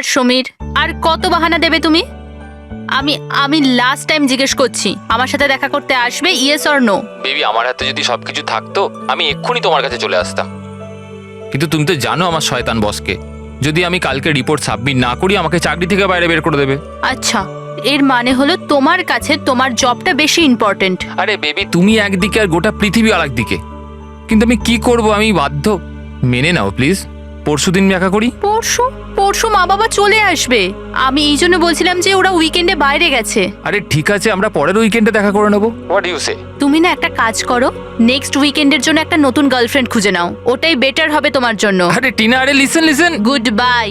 আর সমীর, আর কত বাহানা দেবে তুমি? আমি আমি লাস্ট টাইম জিজ্ঞেস করছি, আমার সাথে দেখা করতে আসবে, ইয়েস অর নো? বেবি, আমার হাতে যদি সবকিছু থাকতো আমি এক্ষুনি তোমার কাছে চলে আসতাম, কিন্তু তুমি তো জানো আমার শয়তান বসকে। যদি আমি কালকে রিপোর্ট সাবমিট না করি আমাকে চাকরি থেকে বাইরে বের করে দেবে। আচ্ছা, এর মানে হলো তোমার কাছে তোমার জবটা বেশি ইম্পর্টেন্ট। আরে বেবি, তুমি একদিকে আর গোটা পৃথিবী আরেক দিকে, কিন্তু আমি কি করব, আমি বাধ্য। মেনে নাও প্লিজ, পরশুদিন দেখা করি। পরশু? পরশু মা বাবা চলে আসবে। আমি এই জন্য বলছিলাম যে ওরা উইকেন্ডে বাইরে গেছে। আরে ঠিক আছে, আমরা পরের উইকেন্ডে দেখা করে নেবো। হোয়াট ইউ সে? তুমি না একটা কাজ করো, নেক্সট উইকেন্ডের জন্য একটা নতুন গার্লফ্রেন্ড খুঁজে নাও, ওটাই বেটার হবে তোমার জন্য। আরে টিনা, আরে listen. Good bye.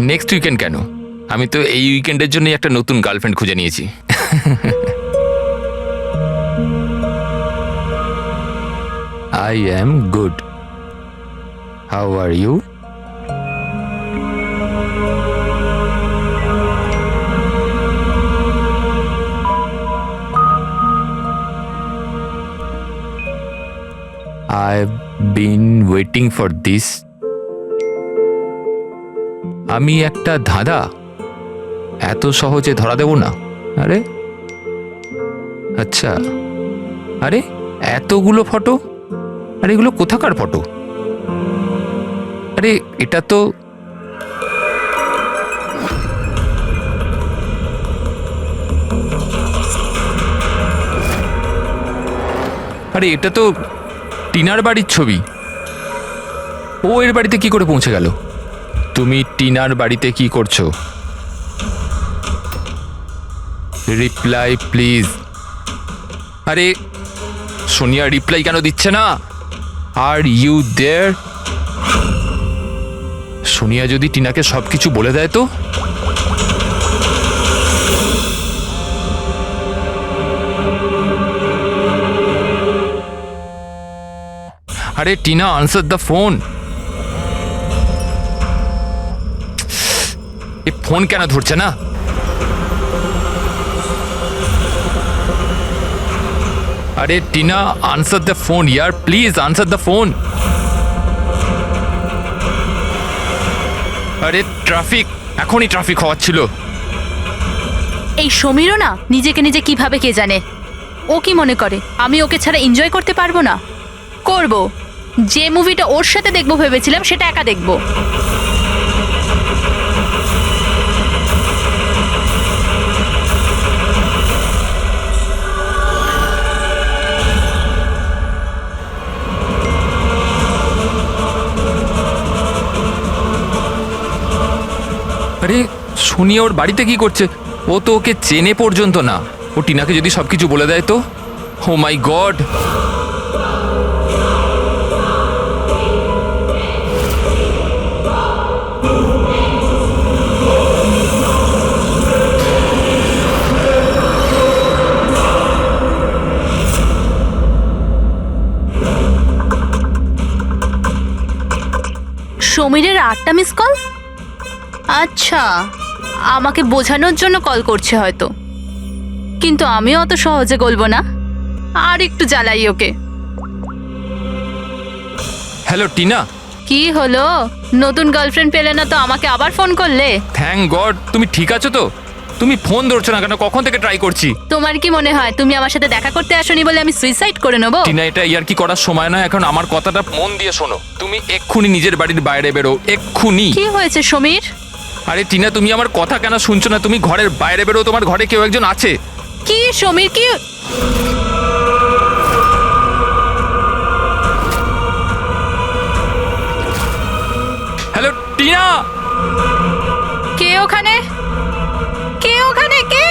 Next weekend কেন? আমি তো এই উইকেন্ডের জন্য একটা নতুন গার্লফ্রেন্ড খুঁজে নিয়েছি। I am good. How are you? I've been waiting for this. আমি একটা ধাঁধা এত সহজে ধরা দেব না। আরে আচ্ছা, আরে এতগুলো ফটো, আরে এগুলো কোথাকার ফটো? আরে এটা তো টিনার বাড়ির ছবি। ও এর বাড়িতে কি করে পৌঁছে গেল? তুমি টিনার বাড়িতে কি করছো? Reply please. আরে সোনিয়া রিপ্লাই কেন দিচ্ছে না? Are you there? সোনিয়া যদি টিনাকে সবকিছু বলে দেয় তো? আরে Tina, answer the phone. A phone কেন ধরছে না? আরে Tina, answer the phone year, please answer the phone. আরে ট্রাফিক, এখনই ট্রাফিক হওয়াচ্ছিল। এই সমীরও না নিজেকে নিজে কিভাবে কে জানে। ও কি মনে করে আমি ওকে ছাড়া এনজয় করতে পারবো না? করব। যে মুভিটা ওর সাথে দেখবো ভেবেছিলাম সেটা একা দেখবো। আরে সোনিয়া ওর বাড়িতে কি করছে? ও তো ওকে চেনে পর্যন্ত না। ও টিনাকে যদি সবকিছু বলে দেয় তো? Oh my God! সমীরের 8টা মিস কল? আচ্ছা, আমাকে বোঝানোর জন্য কল করছে হয়তো, কিন্তু আমিও অত সহজে গলবো না। আর একটু জ্বালাই ওকে। হ্যালো টিনা। কি হলো? নতুন গার্লফ্রেন্ড পেলে না তো আমাকে আবার ফোন করলে? থ্যাংক গড, তুমি ঠিক আছো তো? তুমি ফোন ধরছো না কেন? কখন থেকে ট্রাই করছি। তোমার কি মনে হয় তুমি আমার সাথে দেখা করতে আসোনি বলে আমি সুইসাইড করে নেবো? টিনা, এটা ইয়ার কি করার সময় নয় এখন। আমার কথাটা মন দিয়ে শোনো। তুমি এক্ষুনি নিজের বাড়ির বাইরে বেরো, এক্ষুনি। কি হয়েছে সমীর? আরে টিনা, তুমি আমার কথা কেন শুনছো না? তুমি ঘরের বাইরে বেরো, তোমার ঘরে কেউ একজন আছে। কি সমীর, কি? হ্যালো টিনা। কে ওখানে? কে ওখানে? কে?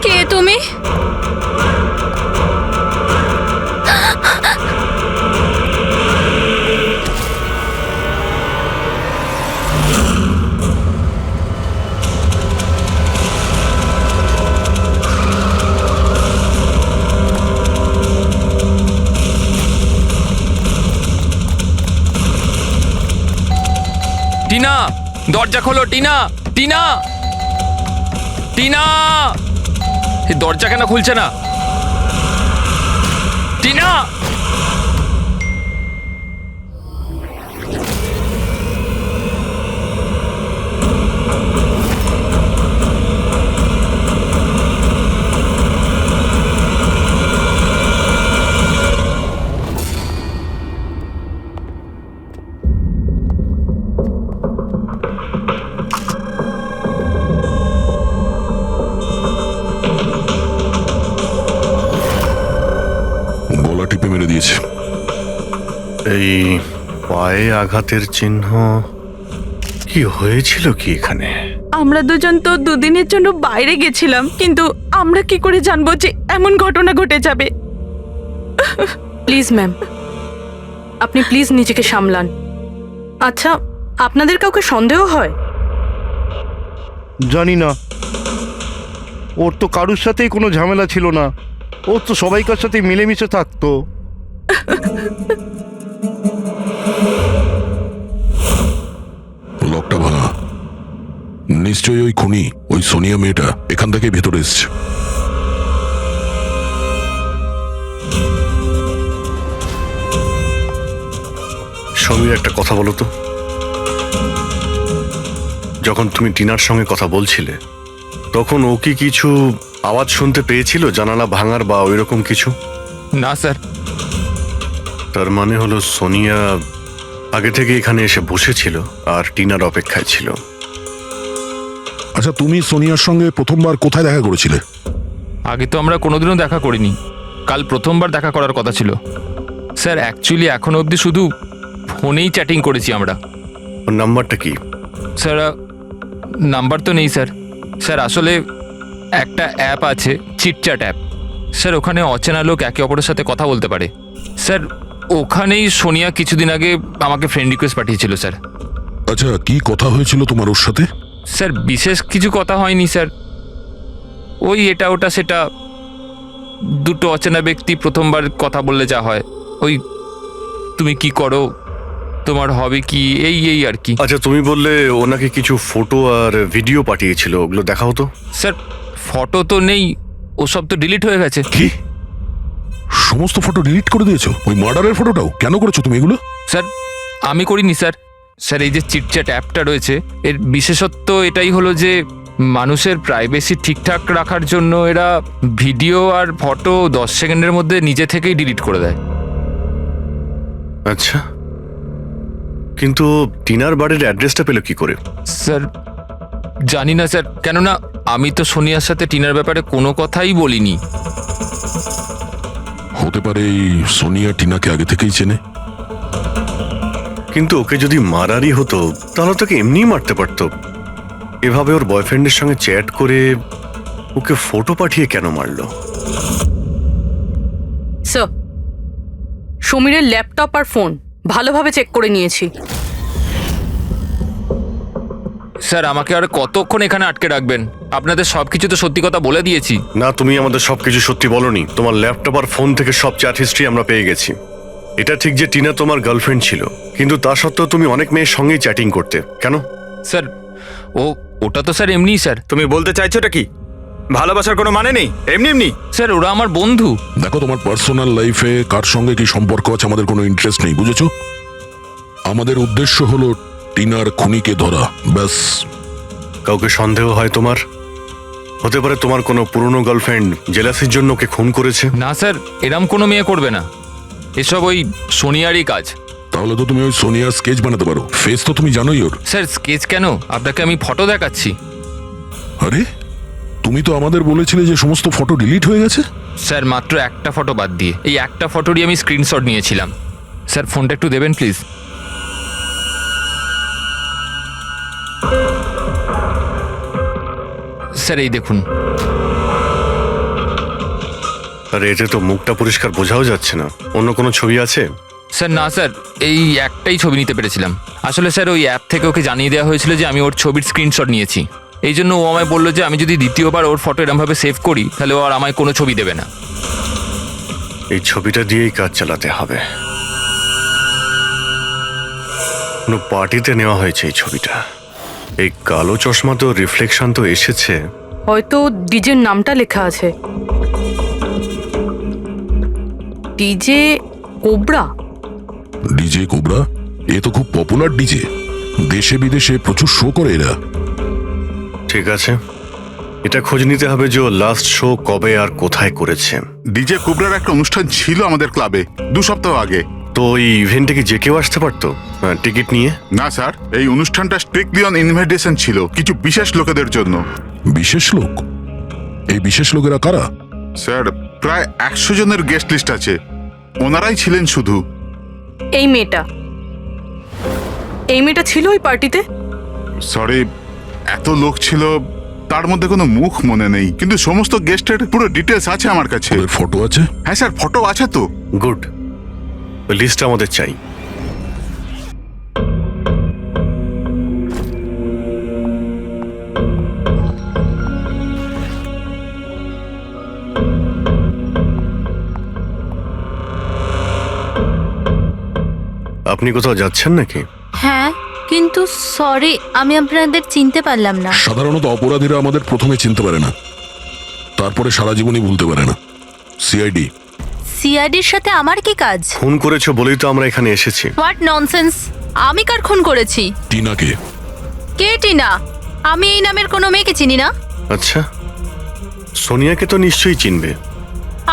কে তুমি? টিনা, দরজা খোলো টিনা। টিনা, টিনা, এই দরজা কেন খুলছে না? টিনা, গলা টিপে মেরে দিয়েছে। এই পায়ে আঘাতের চিহ্ন, কি হয়েছিল কি এখানে? আমরা দুজন তো দুদিনের জন্য বাইরে গেছিলাম, কিন্তু আমরা কি করে জানবো যে এমন ঘটনা ঘটে যাবে? প্লিজ ম্যাম, আপনি প্লিজ নিজেকে সামলান। আচ্ছা, আপনাদের কাউকে সন্দেহ হয়? জানি না, ওর তো কারুর সাথেই কোনো ঝামেলা ছিল না। ওর তো সবাইকার সাথে মিলেমিশে থাকতো। লকটা ভাঙা, নিশ্চয়ই ওই খুনি, ওই সোনিয়া মেয়েটা এখান থেকে ভেতরে এসছে। সমীর, একটা কথা বলো তো, যখন তুমি টিনার সঙ্গে কথা বলছিলে তখন ও কি কিছু আওয়াজ শুনতে পেয়েছিল, জানালা ভাঙার বা ওইরকম কিছু? না স্যার। তার মানে হলো সোনিয়া আগে থেকে এখানে এসে বসেছিল আর টিনার অপেক্ষায় ছিল। আচ্ছা, তুমি সোনিয়ার সঙ্গে প্রথমবার কোথায় দেখা করেছিলে? আগে তো আমরা কোনোদিনও দেখা করিনি, কাল প্রথমবার দেখা করার কথা ছিল স্যার। অ্যাকচুয়ালি এখনো অবধি শুধু ফোনেই চ্যাটিং করেছি আমরা। ওর নাম্বারটা কি? স্যার, নাম্বার তো নেই স্যার। স্যার আসলে একটা অ্যাপ আছে, চিটচ্যাট অ্যাপ স্যার, ওখানে অচেনা লোক একে অপরের সাথে কথা বলতে পারে স্যার। ওখানেই সোনিয়া কিছুদিন আগে আমাকে ফ্রেন্ড রিকোয়েস্ট পাঠিয়েছিল স্যার। আচ্ছা, কি কথা হয়েছিল তোমার ওর সাথে? স্যার বিশেষ কিছু কথা হয়নি স্যার, ওই এটা ওটা সেটা। দুটো অচেনা ব্যক্তি প্রথমবার কথা বললে যা হয়, ওই তুমি কি করো, তোমার হবি কি, এই এই আর কি। আচ্ছা, তুমি বললে ও নাকি কিছু ফটো আর ভিডিও পাঠিয়েছিল, ওগুলো দেখাও তো। স্যার ফটো তো নেই, ওসব তো ডিলিট হয়ে গেছে। কি সমস্ত ফটো ডিলিট করে দিয়েছো? ওই মার্ডারের ফটোটাও? কেন করেছো তুমি এগুলো? স্যার আমি করিনি স্যার। স্যার এই যে চিটচ্যাট অ্যাপটা রয়েছে, এর বিশেষত্ব এটাই হলো যে মানুষের প্রাইভেসি ঠিকঠাক রাখার জন্য এরা ভিডিও আর ফটো 10 সেকেন্ডের মধ্যে নিজে থেকেই ডিলিট করে দেয়। আচ্ছা, কিন্তু টিনার বাড়ির অ্যাড্রেসটা পেলো কি করে? স্যার জানি না স্যার, কেননা আমি তো সোনিয়ার সাথে টিনার ব্যাপারে কোনো কথাই বলিনি। হতে পারে এই সোনিয়া টিনাকে আগে থেকেই চেনে। কিন্তু ওকে যদি মারারই হতো তাহলে তোকে এমনিই মারতে পারতো। এভাবে ওর বয়ফ্রেন্ডের সঙ্গে চ্যাট করে ওকে ফটো পাঠিয়ে কেন মারলো? স্যার, সমীরের ল্যাপটপ আর ফোন ভালোভাবে চেক করে নিয়েছি। স্যার আমাকে আর কতক্ষণ এখানে আটকে রাখবেন? আপনাদের সব কিছু তো সত্যি কথা বলে দিয়েছি। না, তুমি আমাদের সবকিছু সত্যি বলনি। তোমার ল্যাপটপ আর ফোন থেকে সব চ্যাট হিস্ট্রি আমরা পেয়ে গেছি। এটা ঠিক যে টিনা তোমার গার্লফ্রেন্ড ছিল, কিন্তু তা সত্ত্বেও তুমি অনেক মেয়ের সঙ্গেই চ্যাটিং করতে, কেন? স্যার ওটা তো স্যার এমনিই স্যার। তুমি বলতে চাইছোটা কি? ভালোবাসার কোনো মানে নেই, এমনি এমনি? স্যার ওরা আমার বন্ধু। দেখো, তোমার পার্সোনাল লাইফে কার সঙ্গে কি সম্পর্ক আছে আমাদের কোনো ইন্টারেস্ট নেই, বুঝেছো? আমাদের উদ্দেশ্য হলো টিনার খুনিকে ধরা, ব্যাস। কাউকে সন্দেহ হয় তোমার? হতে পারে তোমার কোনো পুরনো গার্লফ্রেন্ড জেলাসির জন্য ওকে খুন করেছে। না স্যার, এরম কোনো মেয়ে করবে না, এসব ওই সোনিয়ারই কাজ। তাহলে তো তুমি ওই সোনিয়ার স্কেচ বানাতে পারো, ফেস তো তুমি জানোই ওর। স্যার স্কেচ কেন, আপনাকে আমি ফটো দেখাচ্ছি। আরে, তুমি তো আমাদের বলেছিলে যে সমস্ত ফটো ডিলিট হয়ে গেছে। স্যার মাত্র একটা ফটো বাদ দিয়ে, এই একটা ফটোরই আমি স্ক্রিনশট নিয়েছিলাম। স্যার ফোনটা একটু দেবেন প্লিজ। স্যার এই দেখুন। আর এতে তো মুখটা পরিষ্কার বোঝাও যাচ্ছে না, অন্য কোনো ছবি আছে? স্যার না স্যার, এই একটাই ছবি নিতে পেরেছিলাম। আসলে স্যার ওই অ্যাপ থেকে ওকে জানিয়ে দেওয়া হয়েছিল যে আমি ওর ছবির স্ক্রিনশট নিয়েছি, এই জন্য ও আমায় বললো যে আমি যদি দ্বিতীয়বার ওর ফটো এরমভাবে সেভ করি তাহলে ও আর আমায় কোনো ছবি দেবে না। এই ছবিটা দিয়েই কাজ চালাতে হবে। কোনো পার্টিতে নেওয়া হয়েছে এই ছবিটা। এই কালো চশমা তো রিফ্লেকশন তো এসেছে। হয়তো ডিজের নামটা লেখা আছে, ডিজে কোবরা। ডিজে কোবরা, এ তো খুব পপুলার ডিজে, দেশে বিদেশে প্রচুর শো করে এরা। ঠিক আছে, এটা খোঁজ নিতে হবে যে লাস্ট শো কবে আর কোথায় করেছে। ডিজে কুবরার একটা অনুষ্ঠান ছিল আমাদের ক্লাবে 2 সপ্তাহ আগে। তো এই ইভেন্টে কি যে কেউ আসতে পারতো টিকিট নিয়ে? না স্যার, এই অনুষ্ঠানটা স্ট্রিক্টলি অন ইনভাইটেশন ছিল, কিছু বিশেষ লোকেদের জন্য। বিশেষ লোক? এই বিশেষ লোকেরা কারা? স্যার, প্রায় 100 জনের গেস্ট লিস্ট আছে, ওনারাই ছিলেন শুধু। এই মেয়েটা ছিল ওই পার্টিতে? সরি, এত লোক ছিল, তার মধ্যে কোনো মুখ মনে নেই, কিন্তু সমস্ত গেস্টের পুরো ডিটেলস আছে আমার কাছে। ওদের ফটো আছে? হ্যাঁ স্যার, ফটো আছে তো। গুড, লিস্ট আমাদের চাই। আপনি কোথাও যাচ্ছেন নাকি? হ্যাঁ, কিন্তু সরি, আমি আপনাদের চিনতে পারলাম না। সাধারণত অপরাধীরা আমাদের প্রথমে চিনতে পারে না, তারপরে সারা জীবনই ভুলতে পারে না। সিআইডি। সিআইডির সাথে আমার কি কাজ? খুন করেছো বলেই তো আমরা এখানে এসেছি। What nonsense! আমি কার খুন করেছি? টিনাকে। কে টিনা? আমি এই নামের কোনো মেয়েকে চিনি না। আচ্ছা, সোনিয়াকে তো নিশ্চয়ই চিনবে।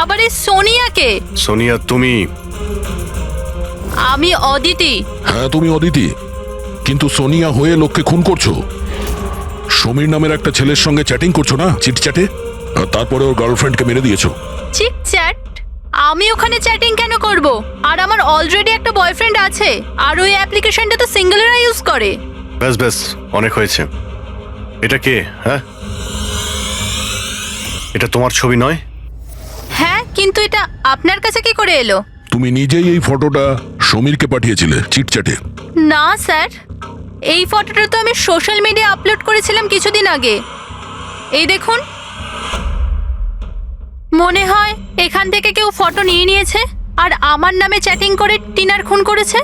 আবার এই সোনিয়াকে? সোনিয়া তুমি? আমি অদিতি। হ্যাঁ, তুমি অদিতি, কিন্তু সোনিয়া হয়ে লোককে খুন করছো। সমীর নামের একটা ছেলের সঙ্গে চ্যাটিং করছো না, চিটচ্যাটে, আর তারপরে ওর গার্লফ্রেন্ডকে মেরে দিয়েছো। Cheat chat? আমি ওখানে চ্যাটিং কেন করব? আর আমার অলরেডি একটা বয়ফ্রেন্ড আছে, আর ওই অ্যাপ্লিকেশনটা তো সিঙ্গেলরা ইউজ করে। ব্যাস ব্যাস, অনেক হয়েছে। এটা কে? হ্যাঁ, এটা তোমার ছবি নয়? হ্যাঁ, কিন্তু এটা আপনার কাছে কি করে এলো? তুমি নিজেই এই ফটোটা সমীরকে পাঠিয়েছিলে চিটচ্যাটে। না স্যার, এই ফটোটা তো আমি সোশ্যাল মিডিয়া আপলোড করেছিলাম কিছুদিন আগে। এই দেখুন, মনে হয় এখান থেকে কেউ ফটো নিয়ে নিয়েছে আর আমার নামে চ্যাটিং করে টিনার খুন করেছে।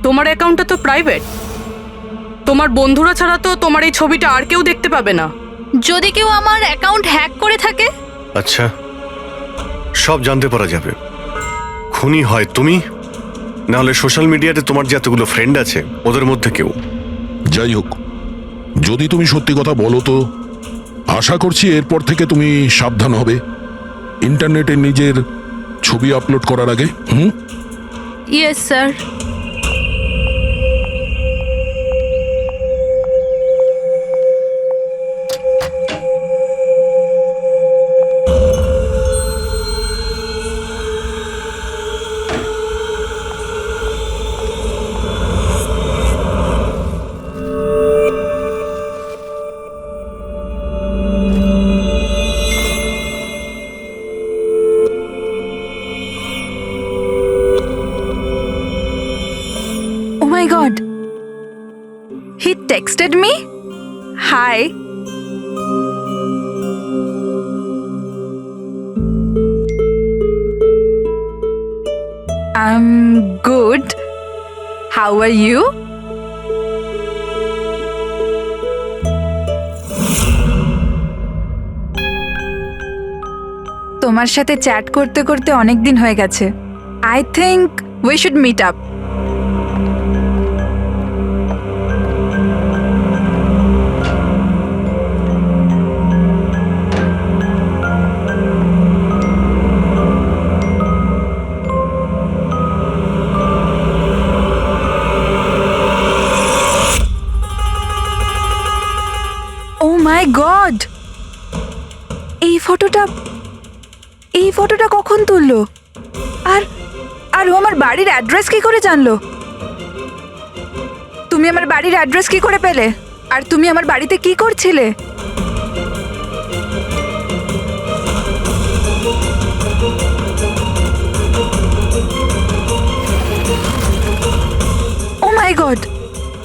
তোমার অ্যাকাউন্টটা তো প্রাইভেট, তোমার বন্ধুরা ছাড়া তো তোমার এই ছবিটা আর কেউ দেখতে পাবে না। যদি কেউ আমার অ্যাকাউন্ট হ্যাক করে থাকে? আচ্ছা, সব জানতে পারা যাবে। খুনি হয় তুমি, না হলে সোশ্যাল মিডিয়াতে তোমার যে এতগুলো ফ্রেন্ড আছে ওদের মধ্যে কেউ। যাই হোক, যদি তুমি সত্যি কথা বলো তো আশা করছি এরপর থেকে তুমি সাবধান হবে ইন্টারনেটে নিজের ছবি আপলোড করার আগে। Yes sir. Oh my god. He texted me? Hi. I'm good. How are you? তোমার সাথে চ্যাট করতে করতে অনেক দিন হয়ে গেছে। I think we should meet up. Oh my god! এই ফটোটা কখন তুললো? আর ও আমার বাড়ির অ্যাড্রেস কি করে জানলো? তুমি আমার বাড়ির অ্যাড্রেস কি করে পেলে? আর তুমি আমার বাড়িতে কি করছিলে? ও মাই গড!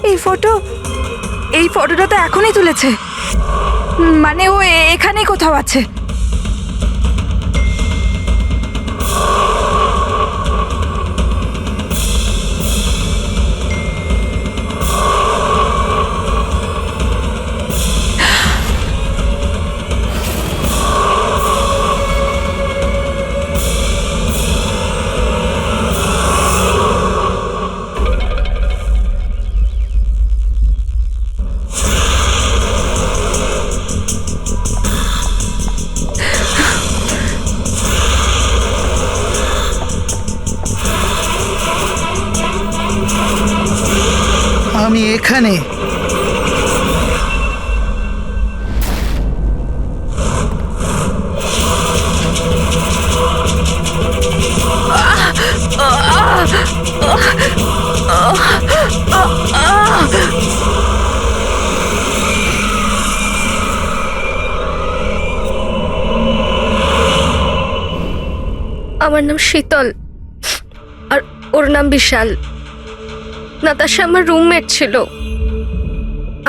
এই ফটোটা তো এখনই তুলেছে, মানে ও এখানেই কোথাও আছে। আমি এখানে। আমার নাম শীতল আর ওর নাম বিশাল। নাতাশা আমার রুমমেট ছিল।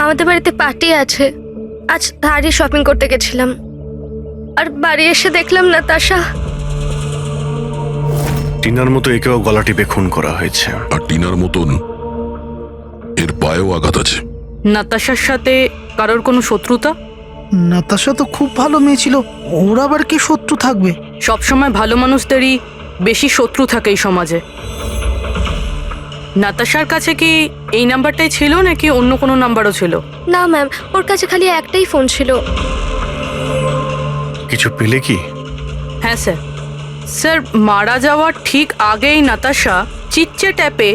আমাদের বাড়িতে পার্টি আছে, আজ ধারে শপিং করতে গেছিলাম আর বাড়ি এসে দেখলাম নাতাশা। টিনার মতো একেও গলা টিপে খুন করা হয়েছে। আর টিনার মতন এর পায়েও আঘাত আছে। নাতাশার সাথে কারোর কোনো শত্রুতা? নাতাশা তো খুব ভালো মেয়ে ছিল, ওর আবার কি শত্রু থাকবে? সবসময় ভালো মানুষদেরই বেশি শত্রু থাকে এই সমাজে। নাতাশার কাছে কি এই নাম্বারটাই ছিল নাকি অন্য কোনো নাম্বারও ছিল? না ম্যাম, ওর কাছে খালি একটাই ফোন ছিল। কিছু পেলে কি? হ্যাঁ স্যার। স্যার, মারা যাওয়ার ঠিক আগেই নাতাশা চিটচ্যাট অ্যাপে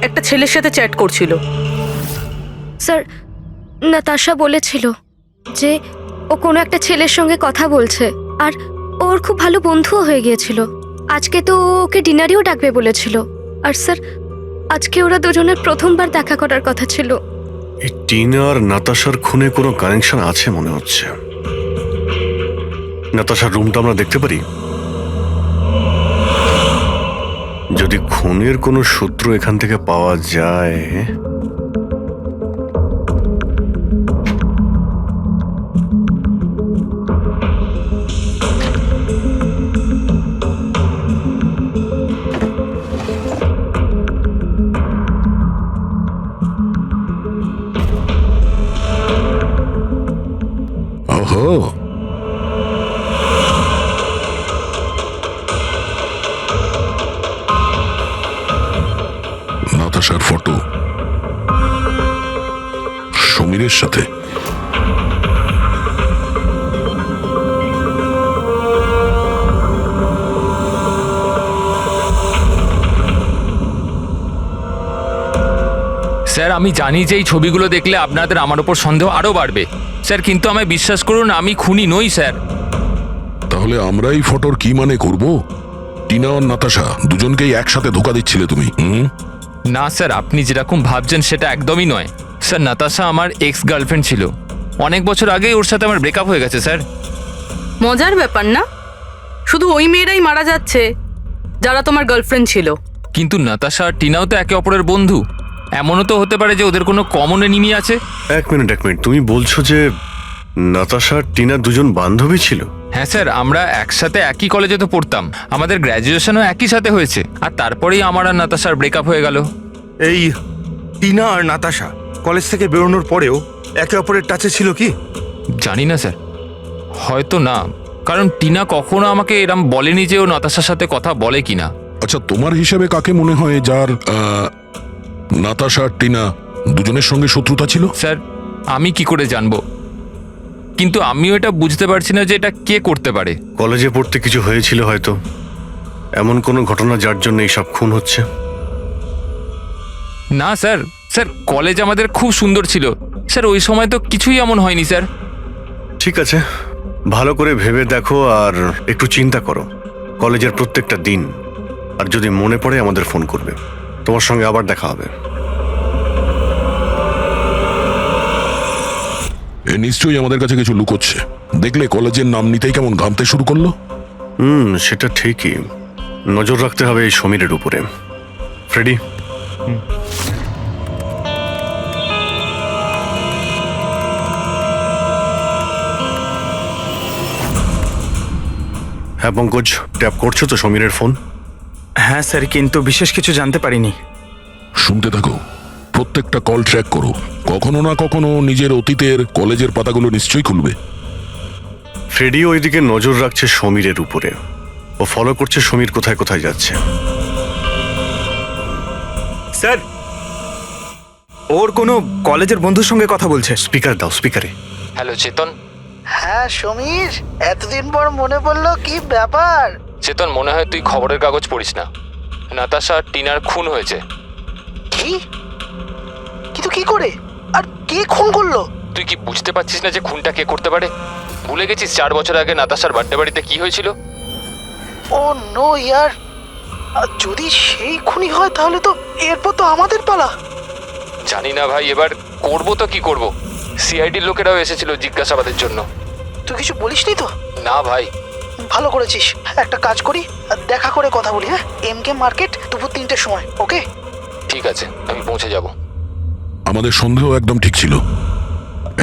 একটা ছেলের সাথে চ্যাট করছিল। স্যার, নাতাশা বলেছিল যে ও কোনো একটা ছেলের সঙ্গে কথা বলছে আর ওর খুব ভালো বন্ধুও হয়ে গিয়েছিল। আজকে তো ও ওকে ডিনারেও ডাকবে বলেছিল। আর স্যার, আজকে ওরা দুজনের প্রথমবার দেখা করার কথা ছিল। এই টিনা আর নাতাশার খুনে কোনো কানেকশন আছে মনে হচ্ছে। নাতাশার রুমটা আমরা দেখতে পারি? যদি খুনের কোনো সূত্র এখান থেকে পাওয়া যায়। ওহো, নাতাশার ফটো সমীরের সাথে। স্যার আমি জানি যে এই ছবিগুলো দেখলে আপনাদের আমার ওপর সন্দেহ আরও বাড়বে স্যার, কিন্তু আমায় বিশ্বাস করুন আমি খুনি নই স্যার। তাহলে আমরা এই ফটোর কি মানে করব? টিনা আর নাতাশা দুজনকেই একসাথে ধোকা দিচ্ছিলে তুমি? না স্যার, আপনি যেরকম ভাবছেন সেটা একদমই নয় স্যার। নাতাশা আমার এক্স গার্লফ্রেন্ড ছিল, অনেক বছর আগেই ওর সাথে আমার ব্রেকআপ হয়ে গেছে স্যার। মজার ব্যাপার না? শুধু ওই মেয়েরাই মারা যাচ্ছে যারা তোমার গার্লফ্রেন্ড ছিল। কিন্তু নাতাশা আর টিনাও তো একে অপরের বন্ধু। এমনও তো হতে পারে যে ওদের কোনো কমন এনিমি আছে। এক মিনিট, তুমি বলছো যে নাতাশা আর টিনা দুজন বান্ধবী ছিল? হ্যাঁ স্যার, আমরা একসাথে একই কলেজে তো পড়তাম, আমাদের গ্র্যাজুয়েশনও একই সাথে হয়েছে, আর তারপরেই আমার আর নাতাশার ব্রেকআপ হয়ে গেল। এই টিনা আর নাতাশা কলেজ থেকে বেরোনোর পরেও একে অপরের টাচে ছিল কি? জানি না স্যার, হয়তো না, কারণ টিনা কখনো আমাকে এরম বলেনি যে ও নাতাশার সাথে কথা বলে কিনা। আচ্ছা, তোমার হিসেবে কাকে মনে হয় যার নাতাশা আর টিনা দুজনের সঙ্গে শত্রুতা ছিল? স্যার আমি কি করে জানবো, কিন্তু আমিও এটা বুঝতে পারছি না যে এটা কে করতে পারে। কলেজে পড়তে কিছু হয়েছিল হয়তো, এমন কোনো ঘটনা যার জন্য এইসব খুন হচ্ছে। না স্যার, স্যার কলেজ আমাদের খুব সুন্দর ছিল স্যার, ওই সময় তো কিছুই এমন হয়নি স্যার। ঠিক আছে, ভালো করে ভেবে দেখো আর একটু চিন্তা করো কলেজের প্রত্যেকটা দিন, আর যদি মনে পড়ে আমাদের ফোন করবে। তোমার সঙ্গে আবার দেখা হবে। এ নিশ্চয়ই আমাদের কাছে কিছু লুকোচ্ছে। দেখলে কলেজের নাম নিতেই কেমন ঘামতে শুরু করলো। সেটা ঠিকই, নজর রাখতে হবে এই সমীরের উপরে। ফ্রেডি, হ্যাঁ পঙ্কজ, ট্যাপ করছো তো সমীরের ফোন? হ্যাঁ স্যার, কিন্তু বিশেষ কিছু জানতে পারিনি। শুনতে থাকো, প্রত্যেকটা কল ট্র্যাক করো। কখনো না কখনো নিজের অতীতের কলেজের পাতাগুলো নিশ্চয়ই খুলবে। ফ্রেডি ওইদিকে নজর রাখছে সমীরের উপরে, ও ফলো করছে সমীর কোথায় কোথায় যাচ্ছে। স্যার, ওর কোনো কলেজের বন্ধুর সঙ্গে কথা বলছে। স্পিকার দাও, স্পিকারে। হ্যালো চেতন। হ্যাঁ সমীর, এতদিন পর মনে পড়লো, কি ব্যাপার? চেতন, মনে হয় তুই খবরের কাগজ পড়িস না। নাতাশা আর টিনার খুন হয়েছে। কি কিন্তু কি করে? আর কে খুন করলো? তুই কি বুঝতে পারছিস না যে খুনটা কে করতে পারে? ভুলে গেছিস 4 বছর আগে নাতাশার বার্থডে বাড়িতে কি হয়েছিল? ও নো ইয়ার, যদি সেই খুনি হয় তাহলে তো এরপর তো আমাদের পালা। জানি না ভাই, এবার করবো তো কি করব। সিআইডির লোকেরাও এসেছিল জিজ্ঞাসাবাদের জন্য। তুই কিছু বলিসনি তো? না ভাই। ভালো করেছিস। একটা কাজ করি, দেখা করে কথা বলি। হ্যাঁ, এমকে মার্কেট দুপুর 3টের সময়। ওকে, ঠিক আছে, আমি পৌঁছে যাব। আমাদের সন্দেহ একদম ঠিক ছিল।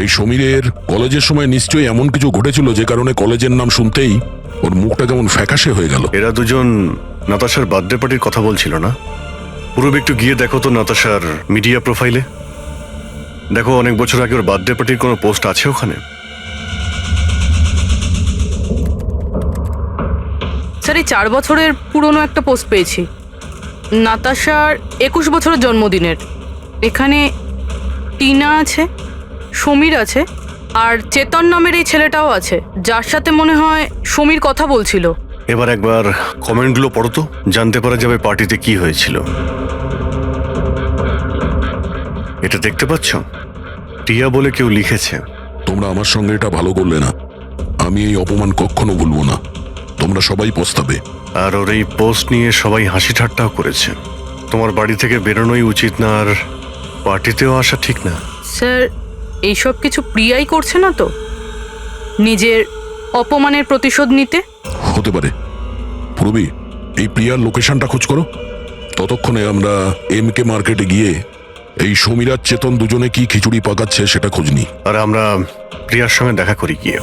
এই সমীরের কলেজের সময় নিশ্চয়ই এমন কিছু ঘটেছিল যে কারণে কলেজের নাম শুনতেই ওর মুখটা কেমন ফ্যাকাশে হয়ে গেল। এরা দুজন নাতাশার বার্থডে পার্টির কথা বলছিল না? পুরো একটু গিয়ে দেখো তো নাতাশার মিডিয়া প্রোফাইলে। দেখো অনেক বছর আগে ওর বার্থডে পার্টির কোনো পোস্ট আছে ওখানে? স্যার, এই 4 বছরের পুরনো একটা পোস্ট পেয়েছি, নাতাশার 21 বছরের জন্মদিনের। এখানে টিনা আছে, সমীর আছে, আর চেতন নামের এই ছেলেটাও আছে, যার সাথে মনে হয় সমীর কথা বলছিল। এবার একবার কমেন্টগুলো পড়ো তো, জানতে পারা যাবে পার্টিতে কি হয়েছিল। এটা দেখতে পাচ্ছ? টিয়া বলে কেউ লিখেছে। তোমরা আমার সঙ্গে এটা ভালো করলে না। আমি এই অপমান কখনো ভুলবো না। তোমরা সবাই পস্তাবে। আর ওর এই পোস্ট নিয়ে সবাই হাসি ঠাট্টাও করেছে। তোমার বাড়ি থেকে বেরোনোই উচিত না, আর পার্টিতেও আসা ঠিক না। স্যার, এইসব কিছু প্রিয়াই করছে না তো নিজের অপমানের প্রতিশোধ নিতে? হতে পারে। পূর্বী, এই প্রিয়ার লোকেশনটা খোঁজ করো। ততক্ষণে আমরা এমকে মার্কেটে গিয়ে এই সমীর আর চেতন দুজনে কি খিচুড়ি পাকাচ্ছে সেটা খোঁজ নিই। আর আমরা প্রিয়ার সঙ্গে দেখা করি গিয়ে।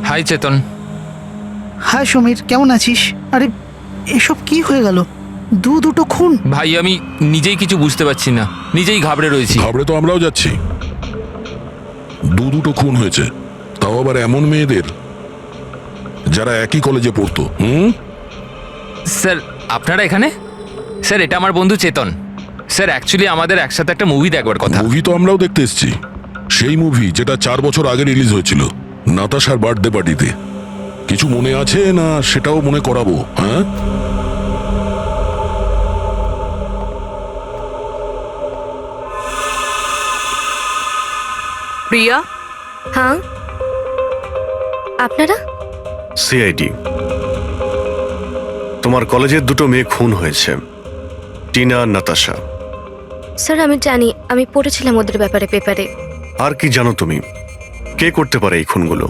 হাই চেতন। হাই সমীর, কেমন আছিস? আরে এসব কি হয়ে গেল? দুটো খুন। ভাই আমি নিজেই কিছু বুঝতে পারছি না, নিজেই ঘাবড়ে রয়েছি। ঘাবড়ে তো আমরাও যাচ্ছি। দুটো খুন হয়েছে, তাও আবার এমন মেয়েদের যারা একই কলেজে পড়তো। স্যার আপনারা এখানে? স্যার এটা আমার বন্ধু চেতন। স্যার অ্যাকচুয়ালি আমাদের একসাথে একটা মুভি দেখবার কথা। মুভি তো আমরাও দেখতে এসেছি। সেই মুভি যেটা 4 বছর আগে রিলিজ হয়েছিল নাতাশার বার্থডে পার্টিতে। কিছু মনে আছে না সেটাও মনে করাবো? হ্যাঁ, প্রিয়া? হ্যাঁ, আপনারা? সিআইডি। তোমার কলেজের দুটো মেয়ে খুন হয়েছে, টিনা আর নাতাশা। স্যার আমি জানি, আমি পড়েছিলাম ওদের ব্যাপারে পেপারে। আর কি জানো তুমি? কে করতে পারে এই খুনগুলো?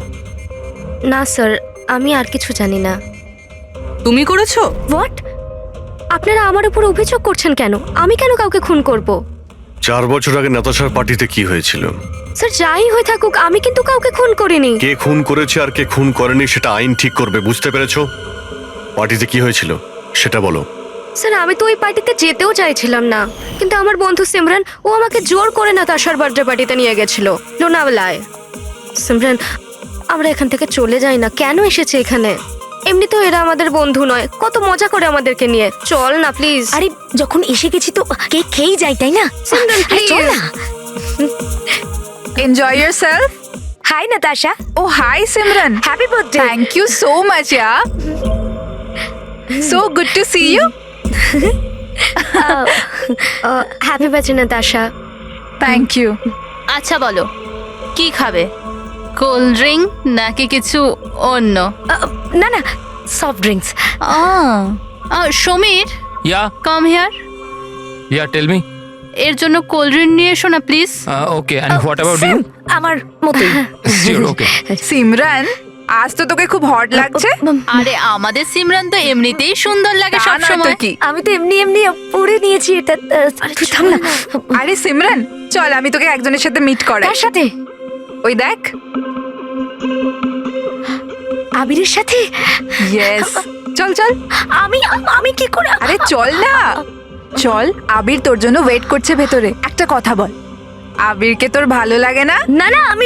না স্যার, আমি আর কিছু জানি না। তুমি করেছো? হোয়াট? আপনারা আমার উপর অভিযোগ করছেন কেন? আমি কেন কাউকে খুন করব? 4 বছর আগে নাতাশার পার্টিতে কি হয়েছিল? স্যার যাই হয়ে থাকুক, আমি কিন্তু কাউকে খুন করিনি। কে খুন করেছে আর কে খুন করেনি সেটা আইন ঠিক করবে, বুঝতে পেরেছো? পার্টিতে কি হয়েছিল সেটা বলো। স্যার আমি তো ওই পার্টিতে যেতেও চাইছিলাম না, কিন্তু আমার বন্ধু সিমরান ও আমাকে জোর করে নাতাশার বার্থডে পার্টিতে নিয়ে গেছিল লোনাওয়ালায়। সিমরান, আমরা এখান থেকে চলে যাই না। কেন এসেছে এখানে? এমনিতেও এরা আমাদের বন্ধু নয়, কত মজা করে আমাদেরকে নিয়ে। চল না প্লিজ। আরে যখন এসে গেছি তো কেক খেয়েই যাই, তাই না? সিমরান চল প্লিজ। না। Enjoy yourself. Hi Natasha. Oh, hi Simran. Happy birthday. Thank you so much, yeah. So good to see you. Happy birthday Natasha. Thank you. আচ্ছা বলো, কি খাবে? কোল্ড ড্রিঙ্ক নাকি কিছু অন্য? না না, soft drinks. Samir, yeah come here. Yeah tell me. এর জন্য কোল্ড ড্রিঙ্ক নিয়ে এসো না please. Okay, and what about you? আমার মতোই। শিওর, ওকে। সিমরান, আজ তো তোকে খুব হট লাগছে। আরে আমাদের সিমরান তো এমনিতেই সুন্দর লাগে তা সব নয় তো সময়। কি? আমি তো এমনি এমনি পরে নিয়েছি এটা। তুই থাম না। আরে সিমরান, চল আমি তোকে একজনের সাথে মিট করাই। কার সাথে? ওই দেখ। আবিরের সাথে? ইয়েস, চল চল। আমি আমি কি করে? আরে চল না, চল। আবির তোর জন্য ওয়েট করছে ভেতরে। একটা কথা বল, আবিরকে তোর ভালো লাগে না? না না, আমি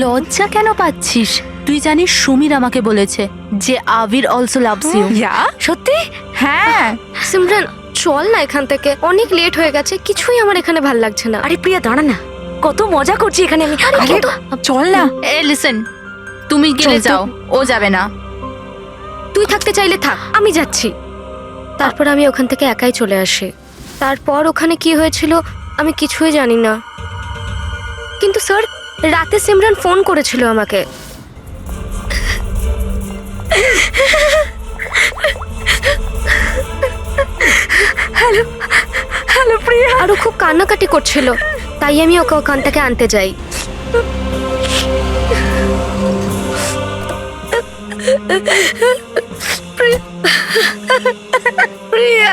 লজ্জা কেন পাচ্ছিস? তুই জানিস সমীর আমাকে বলেছে যে আবির অলসো লাভস ইউ। ইয়া, সত্যি? হ্যাঁ। সিমরান চল না এখান থেকে, অনেক লেট হয়ে গেছে, কিছুই আমার এখানে ভাল লাগছে না। আরে প্রিয়া দাঁড়া না। কত মজা করছি এখানে আমি। আরে চল না। এ লিসেন, তুমি গেলে চল তো। যাও, ও যাবে না। তুই থাকতে চাইলে থাক, আমি যাচ্ছি। তারপর আমি ওখান থেকে একাই চলে আসি। তারপর ওখানে কি হয়েছিল আমি কিছুই জানি না, কিন্তু স্যার রাতে সিমরান ফোন করেছিল আমাকে। হ্যালো প্রিয়া। আরো খুব কান্নাকাটি করছিল, তাই আমি ওকে ওখান থেকে আনতে যাই। প্রিয়া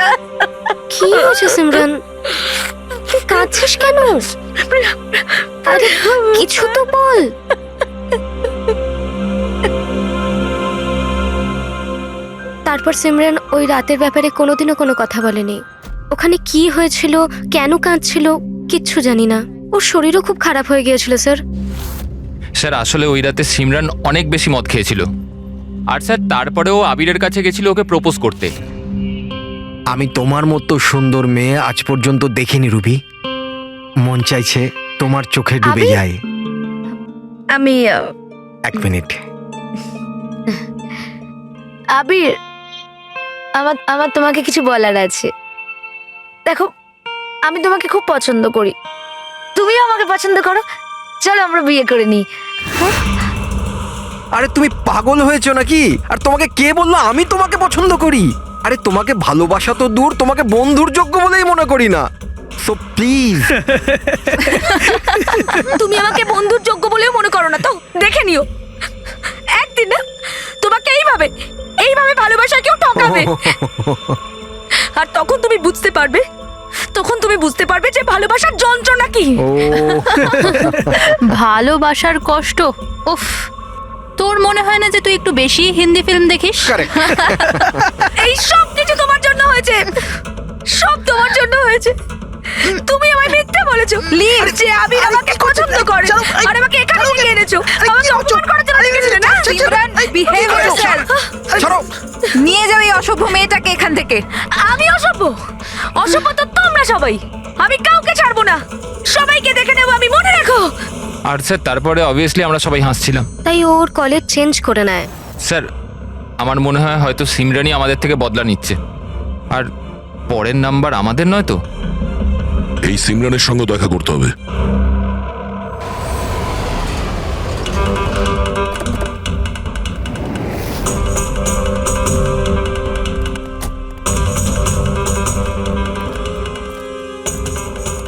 কি হয়েছে সিমরান, তুই কাঁদছিস কেন? আরে কিছু তো বল। তারপর সিমরান ওই রাতের ব্যাপারে কোনোদিনও কোনো কথা বলেনি। ওখানে কি হয়েছিল, কেন কাঁদছিল, কিচ্ছু জানি না। ওর শরীরও খুব খারাপ হয়ে গিয়েছিল স্যার। স্যার আসলে ওই রাতে সিমরান অনেক বেশি মদ খেয়েছিল। আর স্যার তারপরেও আবিরের কাছে গেছিল ওকে প্রপোজ করতে। আমি তোমার মতো সুন্দর মেয়ে আজ পর্যন্ত দেখিনি রুবি। মন চাইছে তোমার চোখে ডুবে আবির? যায়। আমি 1 মিনিট। আবির, আমার আমার তোমাকে কিছু বলার আছে। দেখো, আমি তোমাকে খুব পছন্দ করি, তুমিও আমাকে পছন্দ করো। চলো আমরা বিয়ে করে নিই। আরে তুমি পাগল হয়েছো নাকি? আর তোমাকে কে বললো আমি তোমাকে পছন্দ করি? আরে তোমাকে ভালোবাসা তো দূর, তোমাকে বন্ধুর যোগ্য বলেই মনে করি না। So please. তুমি আমাকে বন্ধুর যোগ্য বলেও মনে করো না তো? দেখে নিও, একদিন না তোমাকে এইভাবে এইভাবে ভালোবাসা কেউ ঠকাবে। আর তখন তুমি বুঝতে পারবে যে ভালোবাসার যন্ত্রণা কি। ও ভালোবাসার কষ্ট, উফ। তোর মনে হয় না যে তুই একটু বেশি হিন্দি ফিল্ম দেখিস? এই সব কিছু তোমার জন্য হয়েছে, সব তোমার জন্য হয়েছে। তুমি আমায় মিথ্যে বলেছো যে আমি আমাকে পছন্দ করে, আর আমাকে এখানে ডেকে এনেছো। আমাকে অপমান করার জন্য ডেকেছিলে না? Simran, behave yourself. ছাড়ো। নিয়ে যাও এই অসভ্য মেয়েটাকে এখান থেকে। আমি অসভ্য? অসভ্য তো তোমরা সবাই। আমি কাউকে ছাড়বো না, সবাইকে দেখে নেবো আমি, মনে রাখো। আর স্যার তারপরে অবভিয়াসলি আমরা সবাই হাসছিলাম। তাই ওর কলেজ চেঞ্জ করে নেয়। স্যার আমার মনে হয় হয়তো সিমরানই আমাদের থেকে বদলা নিচ্ছে। আর পরের নাম্বার আমাদের নয় তো? এই সিমরানের সঙ্গে দেখা করতে হবে।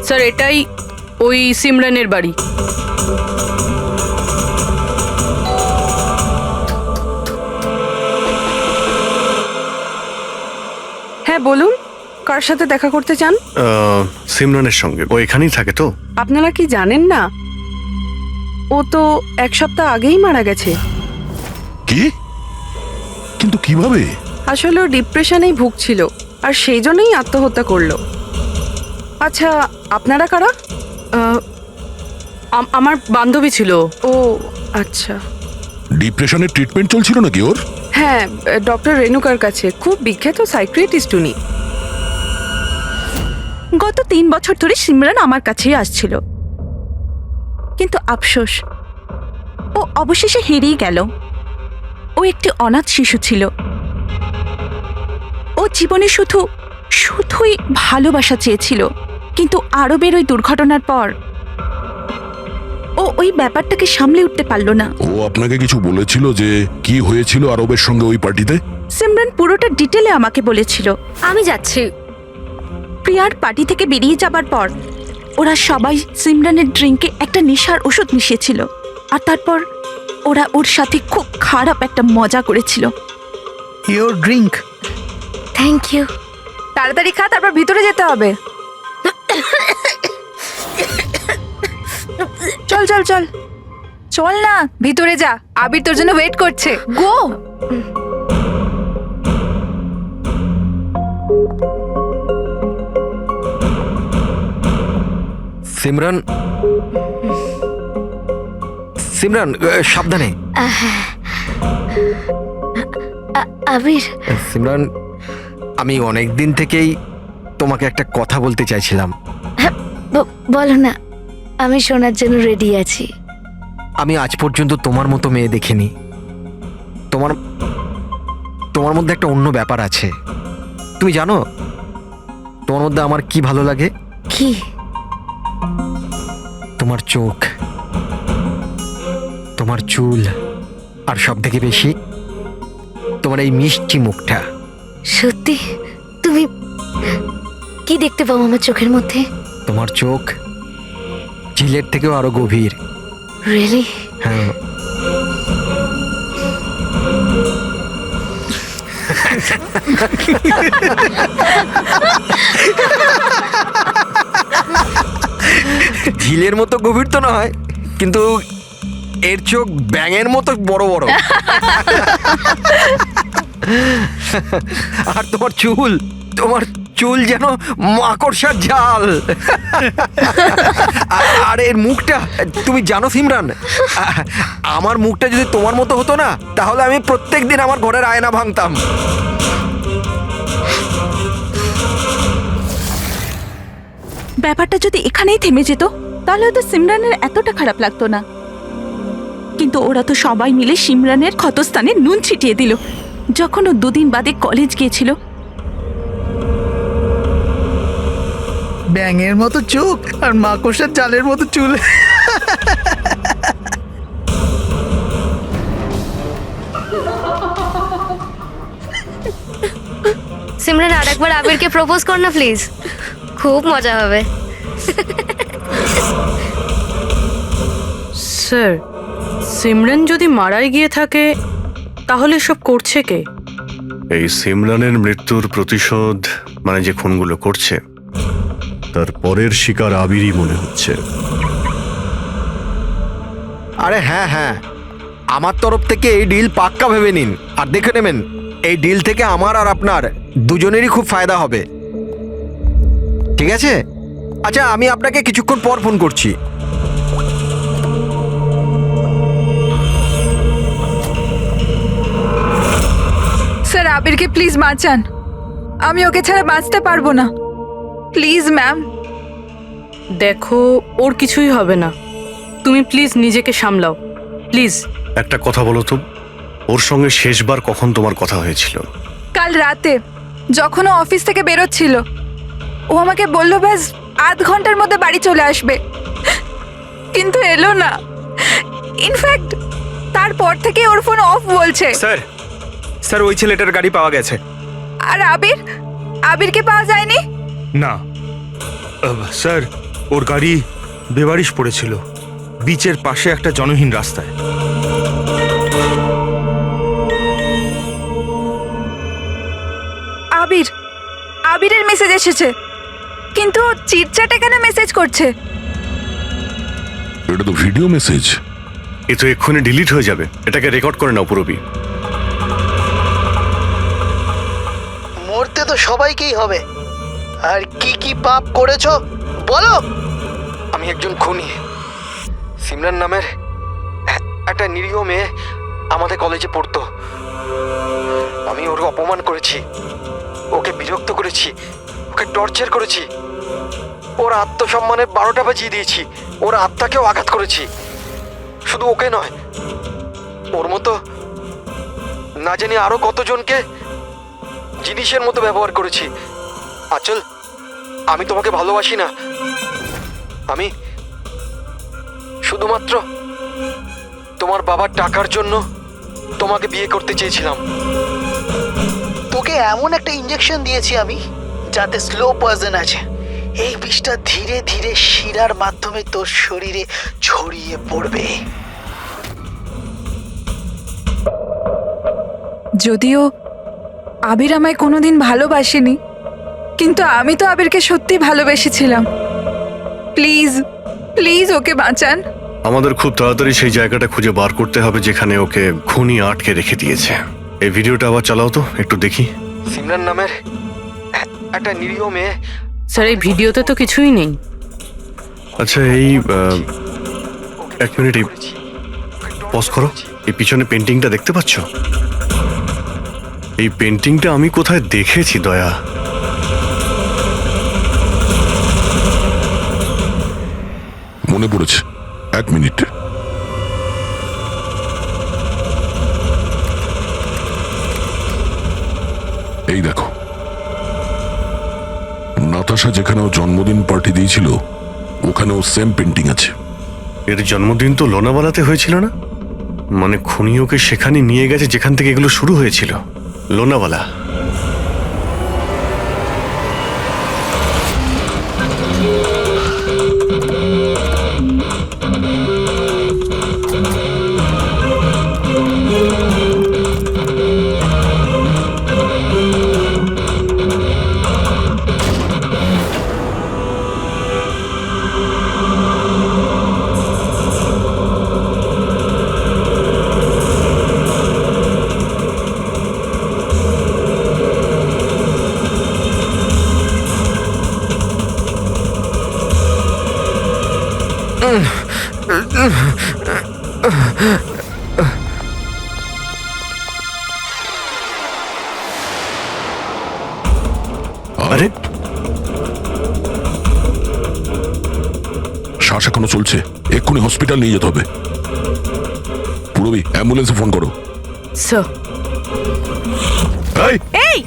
স্যার এটাই ওই সিমরানের বাড়ি। হ্যাঁ বলুন, কার সাথে দেখা করতে চান? সিমরানের সঙ্গে। ও এখানেই থাকে তো? আপনারা কি জানেন না, ও তো 1 সপ্তাহ আগেই মারা গেছে। কি? কিন্তু কিভাবে? আসলে ও ডিপ্রেশনেই ভুগছিল, আর সেই জন্যই আত্মহত্যা করলো। আচ্ছা আপনারা কারা? আমার বান্ধবী ছিল। ও আচ্ছা। ডিপ্রেশনের ট্রিটমেন্ট চলছিল নাকি ওর? হ্যাঁ, ডক্টর রেণুকার কাছে, খুব বিখ্যাত সাইকিয়াট্রিস্ট উনি। গত 3 বছর ধরে সিমরান আমার কাছেই আসছিল, কিন্তু আফসোস ও অবশেষে হেরিয়ে গেল। ও একটি অনাথ শিশু ছিল। ও জীবনে শুধুই ভালোবাসা চেয়েছিল, কিন্তু আরবের ওই দুর্ঘটনার পর ও ওই ব্যাপারটাকে সামলে উঠতে পারল না। ও আপনাকে কিছু বলেছিল যে কি হয়েছিল আরবের সঙ্গে ওই পার্টিতে? সিমরান পুরোটা ডিটেলে আমাকে বলেছিল। আমি যাচ্ছি। প্রিয়ার পার্টি থেকে বেরিয়ে যাবার পর ওরা সবাই সিমরানের ড্রিঙ্কে একটা নেশার ওষুধ মিশিয়েছিল, আর তারপর ওরা ওর সাথে খুব খারাপ একটা মজা করেছিল। Your drink. Thank you. তাড়াতাড়ি খা, তারপর ভিতরে যেতে হবে। চল চল চল চল না, ভিতরে যা, আবির তোর জন্য ওয়েট করছে। গো। সিমরান, সিমরান সাবধানে। আবির, সিমরান, আমি অনেক দিন থেকেই তোমাকে একটা কথা বলতে চাইছিলাম। বলো না। আমি শোনার জন্য রেডি আছি। আমি আজ পর্যন্ত তোমার মতো মেয়ে দেখিনি। তোমার তোমার মধ্যে একটা অন্য ব্যাপার আছে। তুমি জানো তোমার মধ্যে আমার কি ভালো লাগে? কি? তোমার চোখ, তোমার চুল, আর সব থেকে বেশি তোমার এই মিষ্টি মুখটা। সত্যি? তুমি কি দেখতে পাও আমার চোখের মধ্যে? তোমার চোখ ঝিলের থেকেও আরো গভীর। রিয়েলি? হ্যাঁ। ঝিলের মতো গভীর তো নয়, কিন্তু এর চোখ ব্যাঙের মতো বড় বড়। আর তোমার চুল যেন মাকড়সার জাল। আর এর মুখটা, তুমি জানো সিমরান, আমার মুখটা যদি তোমার মতো হতো না, তাহলে আমি প্রত্যেকদিন আমার ঘরের আয়না ভাঙতাম। ব্যাপারটা যদি এখানেই থেমে যেত তাহলে হয়তো সিমরানের এতটা খারাপ লাগতো না, কিন্তু ওরা তো সবাই মিলে সিমরানের ক্ষতস্থানে নুন ছিটিয়ে দিল যখন ও 2 দিন বাদে কলেজ গিয়েছিল। ব্যাঙের মতো চোখ আর মাকড়সার জালের মতো চুল। সিমরান, আরেকবার আবিরকে প্রপোজ কর না প্লিজ, খুব মজা হবে। স্যার, সিমরান যদি মারাই গিয়ে থাকে তাহলে সব করছে কে? এই সিমরানের মৃত্যুর প্রতিশোধ মানে যে খুনগুলো করছে তার পরের শিকার আবিরই মনে হচ্ছে। আরে হ্যাঁ হ্যাঁ, আমার তরফ থেকে এই ডিল পাক্কা ভেবে নিন। আর দেখে নেবেন, এই ডিল থেকে আমার আর আপনার দুজনেরই খুব ফায়দা হবে। ঠিক আছে? আচ্ছা, আমি আপনাকে কিছুক্ষণ পর ফোন করছি। স্যার, আবিরকে প্লিজ বাঁচান, আমি ওকে ছাড়া বাঁচতে পারবো না। Please ma'am. দেখো, ওর কিছুই হবে না, তুমি প্লিজ নিজেকে সামলাও, প্লিজ। একটা কথা বলো তো, ওর সঙ্গে শেষবার কখন তোমার কথা হয়েছিল? কাল রাতে যখন ও অফিস থেকে বেরোচ্ছিল, ও আমাকে বললো ব্যাস আধ ঘন্টার মধ্যে বাড়ি চলে আসবে, কিন্তু এলো না। ইনফ্যাক্ট তারপর থেকে ওর ফোন অফ বলছে। স্যার ওই ছেলেটার গাড়ি পাওয়া গেছে। আর আবিরকে পাওয়া যায়নি? না স্যার, ওর গাড়ি বেবারিশ পড়েছিল বিচের পাশে একটা জনহীন রাস্তায়। আবিরের মেসেজ এসেছে, কিন্তু চিটচ্যাটে কেন মেসেজ করছে? এটা তো ভিডিও মেসেজ। এ তো এক্ষুনি ডিলিট হয়ে যাবে, এটাকে রেকর্ড করে নাও পুরোপি। মরতে তো সবাইকেই হবে, আর কি কি পাপ করেছো বলো। আমি একজন খুনি। সিমরান নামের একটা নিরীহ মেয়ে আমাদের কলেজে পড়তো। আমি ওর অপমান করেছি, ওকে বিরক্ত করেছি, ওকে টর্চার করেছি, ওর আত্মসম্মানের 12টা বাজিয়ে দিয়েছি, ওর আত্মাকেও আঘাত করেছি। শুধু ওকে নয়, ওর মতো না জানি আরো কতজনকে জিনিসের মতো ব্যবহার করেছি। আচল, আমি তোমাকে ভালোবাসি না, আমি শুধুমাত্র তোমার বাবার টাকার জন্য তোমাকে বিয়ে করতে চেয়েছিলাম। তোকে এমন একটা ইঞ্জেকশন দিয়েছি আমি, যাতে স্লো পয়জন আছে। এই বিষটা ধীরে ধীরে শিরার মাধ্যমে তোর শরীরে ছড়িয়ে পড়বে। যদিও আবির আমায় কোনোদিন ভালোবাসেনি, কিন্তু আমি তো আবিরকে সত্যি ভালোবেসেছিলাম। প্লিজ প্লিজ ওকে বাঁচান। আমাদের খুব তাড়াতাড়ি সেই জায়গাটা খুঁজে বার করতে হবে যেখানে ওকে খুনি আটকে রেখে দিয়েছে। এই ভিডিওটা আবার চালাও তো, একটু দেখি। সিমরান নামের একটা নিরীহ মেয়ে। স্যার, এই ভিডিওতে তো কিছুই নেই। আচ্ছা, এই 1 মিনিট পজ করো। এই পিছনে পেন্টিংটা দেখতে পাচ্ছ? এই পেন্টিংটা আমি কোথায় দেখেছি দয়া। মনে পড়েছে, 1 মিনিট। এই দেখো, নাতাশা যেখানে ও জন্মদিন পার্টি দিয়েছিল ওখানেও সেম পেন্টিং আছে। এর জন্মদিন তো লোনাওয়ালাতে হয়েছিল না? মানে খুনি ওকে সেখানে নিয়ে গেছে যেখান থেকে এগুলো শুরু হয়েছিল, লোনাওয়ালা। আরে শ্বাস এখনো চলছে, এক্ষুনি হসপিটাল নিয়ে যেতে হবে। পুরবি, অ্যাম্বুলেন্সে ফোন করো। স্যার। এই, এই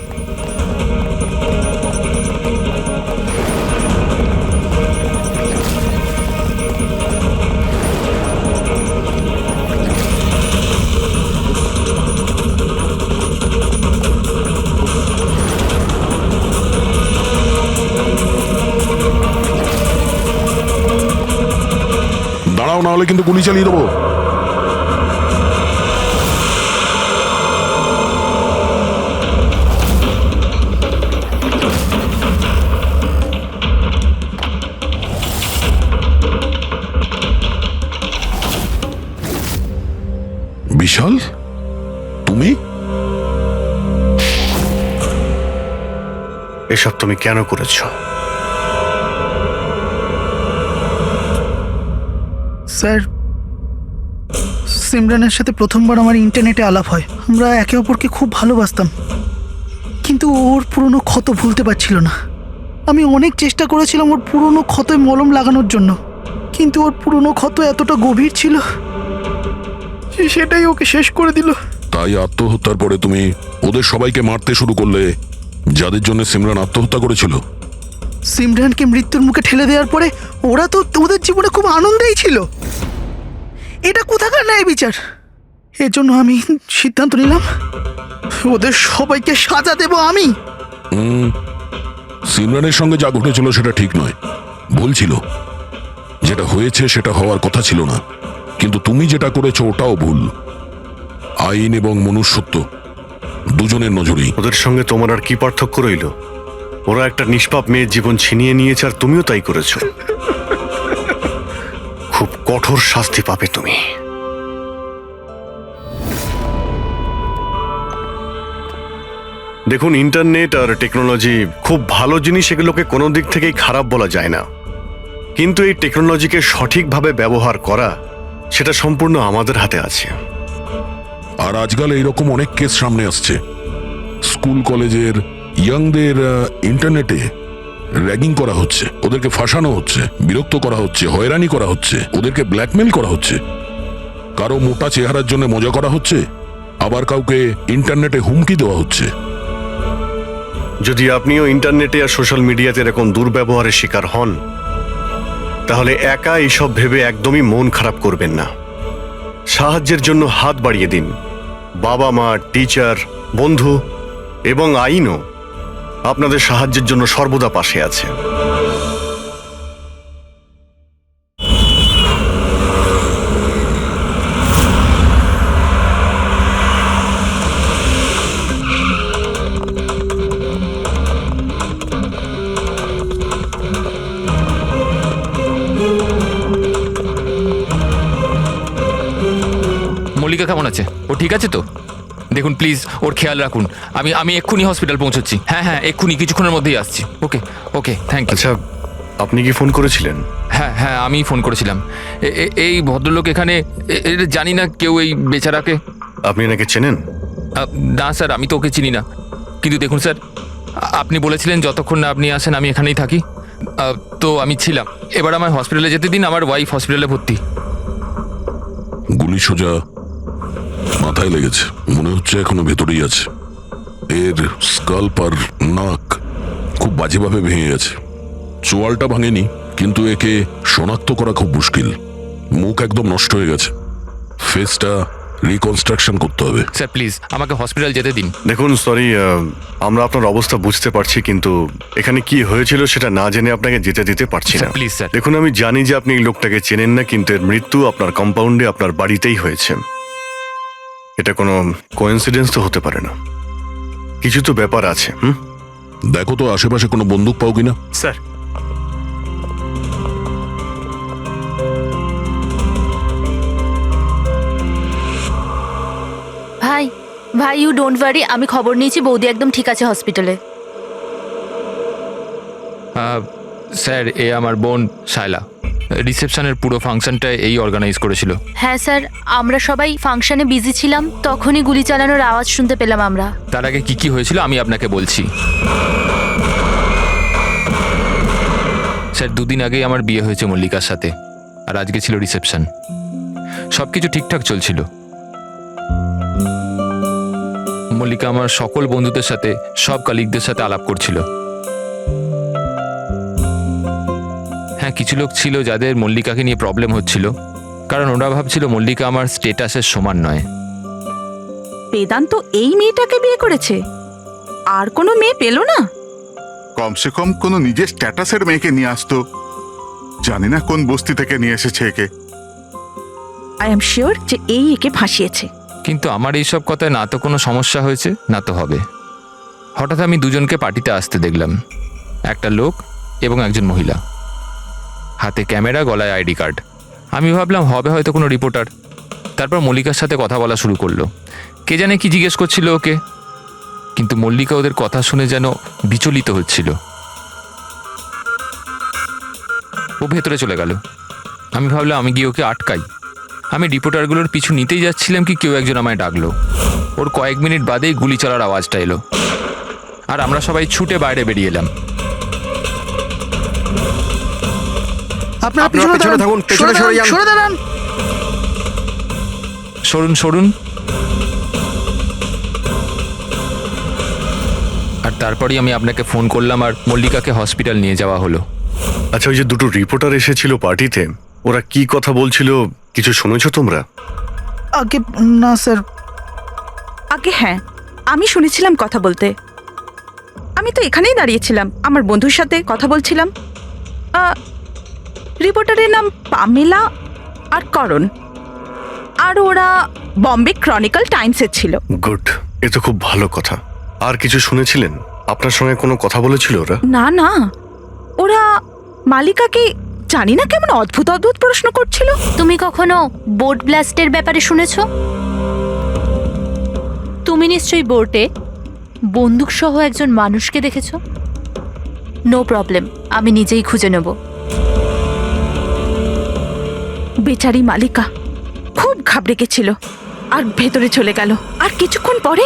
দাঁড়াও, না হলে কিন্তু গুলি চালিয়ে দেবো। বিশাল, তুমি? এসব তুমি কেন করেছো? স্যার, সিমরানের সাথে প্রথমবার আমার ইন্টারনেটে আলাপ হয়। আমরা একে অপরকে খুব ভালোবাসতাম, কিন্তু ওর পুরনো ক্ষত ভুলতে পারছিল না। আমি অনেক চেষ্টা করেছিলাম ওর পুরনো ক্ষতয় মলম লাগানোর জন্য, কিন্তু ওর পুরনো ক্ষত এতটা গভীর ছিল, সেটাই ওকে শেষ করে দিল। তাই আত্মহত্যার পরে তুমি ওদের সবাইকে মারতে শুরু করলে, যাদের জন্য সিমরান আত্মহত্যা করেছিল। সিমরানকে মৃত্যুর মুখে ঠেলে দেওয়ার পরে ওরা তো ওদের জীবনে খুব আনন্দেই ছিল। এটা কোথাকার ন্যায় বিচার? এর জন্য আমি সিদ্ধান্ত নিলাম ওদের সবাইকে সাজা দেব আমি। সিমরানের সঙ্গে যা ঘটেছিল সেটা ঠিক নয়, ভুল ছিল। যেটা হয়েছে সেটা হওয়ার কথা ছিল না, কিন্তু তুমি যেটা করেছো ওটাও ভুল। আইন এবং মনুষ্যত্ব দুজনের নজরেই। ওদের সঙ্গে তোমার আর কি পার্থক্য রইল? ওরা একটা নিষ্পাপ মেয়ের জীবন ছিনিয়ে নিয়েছে, আর তুমিও তাই করেছো। খুব কঠোর শাস্তি পাবে তুমি। দেখুন, ইন্টারনেট আর টেকনোলজি খুব ভালো জিনিস, এগুলোকে কোনো দিক থেকেই খারাপ বলা যায় না। কিন্তু এই টেকনোলজিকে সঠিকভাবে ব্যবহার করা, সেটা সম্পূর্ণ আমাদের হাতে আছে। আর আজকাল এইরকম অনেক কেস সামনে আসছে। স্কুল কলেজের ইয়াংদের ইন্টারনেটে র্যাগিং করা হচ্ছে, ওদেরকে ফাঁসানো হচ্ছে, বিরক্ত করা হচ্ছে, হয়রানি করা হচ্ছে, ওদেরকে ব্ল্যাকমেল করা হচ্ছে। কারো মোটা চেহারার জন্য মজা করা হচ্ছে, আবার কাউকে ইন্টারনেটে হুমকি দেওয়া হচ্ছে। যদি আপনিও ইন্টারনেটে আর সোশ্যাল মিডিয়াতে এরকম দুর্ব্যবহারের শিকার হন, তাহলে একা এইসব ভেবে একদমই মন খারাপ করবেন না। সাহায্যের জন্য হাত বাড়িয়ে দিন। বাবা মা, টিচার, বন্ধু এবং আইনও আপনাদের সাহায্যের জন্য সর্বদা পাশে আছে। মল্লিকা কেমন আছে? ও ঠিক আছে তো? দেখুন প্লিজ, ওর খেয়াল রাখুন। আমি এক্ষুনি হসপিটাল পৌঁছচ্ছি। হ্যাঁ হ্যাঁ, এক্ষুনি কিছুক্ষণের মধ্যেই আসছি। ওকে ওকে, থ্যাংক ইউ। আচ্ছা, আপনি কি ফোন করেছিলেন? হ্যাঁ হ্যাঁ, আমি ফোন করেছিলাম। এই ভদ্রলোক এখানে, জানি না কেউ এই বেচারাকে। আপনি এনাকে চেনেন? না স্যার, আমি তো ওকে চিনি না। কিন্তু দেখুন স্যার, আপনি বলেছিলেন যতক্ষণ না আপনি আসেন আমি এখানেই থাকি। তো আমি ছিলাম। এবার আমার হসপিটালে যেতে দিন, আমার ওয়াইফ হসপিটালে ভর্তি। গুলি সোজা মাথায় লেগেছে, মনে হচ্ছে এখনো ভেতরেই আছে। এর স্কাল্প আর নাক খুব বাজেভাবে ভেঙে গেছে। চোয়ালটা ভাঙেনি, কিন্তু একে শনাক্ত করা খুব মুশকিল। মুখ একদম নষ্ট হয়ে গেছে, ফেসটা রিকনস্ট্রাকশন করতে হবে। স্যার প্লিজ আমাকে হসপিটাল যেতে দিন। দেখুন সরি, আমরা আপনার অবস্থা বুঝতে পারছি, কিন্তু এখানে কি হয়েছিল সেটা না জেনে আপনাকে যেতে দিতে পারছি না। Sir please sir. দেখুন, আমি জানি যে আপনি এই লোকটাকে চেনেন না, কিন্তু এর মৃত্যু আপনার কম্পাউন্ডে আপনার বাড়িতেই হয়েছে। এটা কোনো কোইন্সিডেন্স তো হতে পারে না, কিছু তো ব্যাপার আছে। দেখো তো আশেপাশে কোনো বন্দুক পাও কিনা। স্যার ভাই ভাই ইউ ডোন্ট ওয়ারি, আমি খবর নিয়েছি বৌদি একদম ঠিক আছে হসপিটালে। স্যার এ আমার বোন শায়লা, রিসেপশনের পুরো ফাংশনটা এই অর্গানাইজ করেছিল। হ্যাঁ স্যার, আমরা সবাই ফাংশনে বিজি ছিলাম, তখনই গুলি চালানোর আওয়াজ শুনতে পেলাম আমরা। তার আগে কি কি হয়েছিল আমি আপনাকে বলছি। স্যার 2 দিন আগেই আমার বিয়ে হয়েছে মল্লিকার সাথে, আর আজকে ছিল রিসেপশন। সব কিছু ঠিকঠাক চলছিল। মল্লিকা আমার সকল বন্ধুদের সাথে, সব কলিগদের সাথে আলাপ করছিল। হ্যাঁ, কিছু লোক ছিল যাদের মল্লিকাকে নিয়ে প্রবলেম হচ্ছিল, কারণ ওরা ভাবছিল মল্লিকা আমার স্টেটাসের সমান নয়। বেদান্ত এই মেয়েটাকে বিয়ে করেছে, আর কোনো মেয়ে পেল না? কমসে কম কোনো নিজের স্ট্যাটাসের মেয়েকে নিয়ে আসতো। জানি না কোন বস্তি থেকে নিয়ে এসেছে একে। আই এম শিওর যে এই একে ফাঁসিয়েছে। কিন্তু আমার এইসব কথায় না তো কোনো সমস্যা হয়েছে, না তো হবে। হঠাৎ আমি দুজনকে পার্টিতে আসতে দেখলাম, একটা লোক এবং একজন মহিলা, হাতে ক্যামেরা, গলায় আইডি কার্ড। আমি ভাবলাম হবে হয়তো কোনো রিপোর্টার। তারপর মল্লিকার সাথে কথা বলা শুরু করলো। কে জানে কি জিজ্ঞেস করছিল ওকে, কিন্তু মল্লিকা ওদের কথা শুনে যেন বিচলিত হচ্ছিল। ও ভেতরে চলে গেল। আমি ভাবলাম আমি গিয়ে ওকে আটকাই। আমি রিপোর্টারগুলোর পিছু নিতেই যাচ্ছিলাম কি কেউ একজন আমায় ডাকলো। ওর কয়েক মিনিট বাদেই গুলি চলার আওয়াজটা এলো, আর আমরা সবাই ছুটে বাইরে বেরিয়ে এলাম। আপনারা পিছনে থাকুন, পেছনে সরে দাঁড়ান। সরুন সরুন। আর তারপরেই আমি আপনাকে ফোন করলাম, আর মল্লিকাকে হসপিটাল নিয়ে যাওয়া হলো। আচ্ছা, ওই যে 2টো রিপোর্টার এসেছিল পার্টিতে, ওরা কি কথা বলছিল কিছু শুনেছো তোমরা? আগে না স্যার। আগে হ্যাঁ, আমি শুনেছিলাম কথা বলতে। আমি তো এখানেই দাঁড়িয়েছিলাম, আমার বন্ধুর সাথে কথা বলছিলাম। রিপোর্টারের নাম পামেলা আর করণ, আর ওরা বম্বে ক্রনিকল টাইমসের ছিল। গুড, এ তো খুব ভালো কথা। আর কিছু শুনেছিলেন? আপনার সঙ্গে কোনো কথা বলেছিল ওরা? না না, ওরা মালিকাকে জানি না কেমন অদ্ভুত অদ্ভুত প্রশ্ন করছিল। তুমি কখনো বোট ব্লাস্টের ব্যাপারে শুনেছো? তুমি নিশ্চয়ই বোটে বন্দুক সহ একজন মানুষকে দেখেছো। নো প্রবলেম, আমি নিজেই খুঁজে নেব। বেচারি মালিকা খুব ঘাবড়ে গেছিল আর ভেতরে চলে গেল, আর কিছুক্ষণ পরে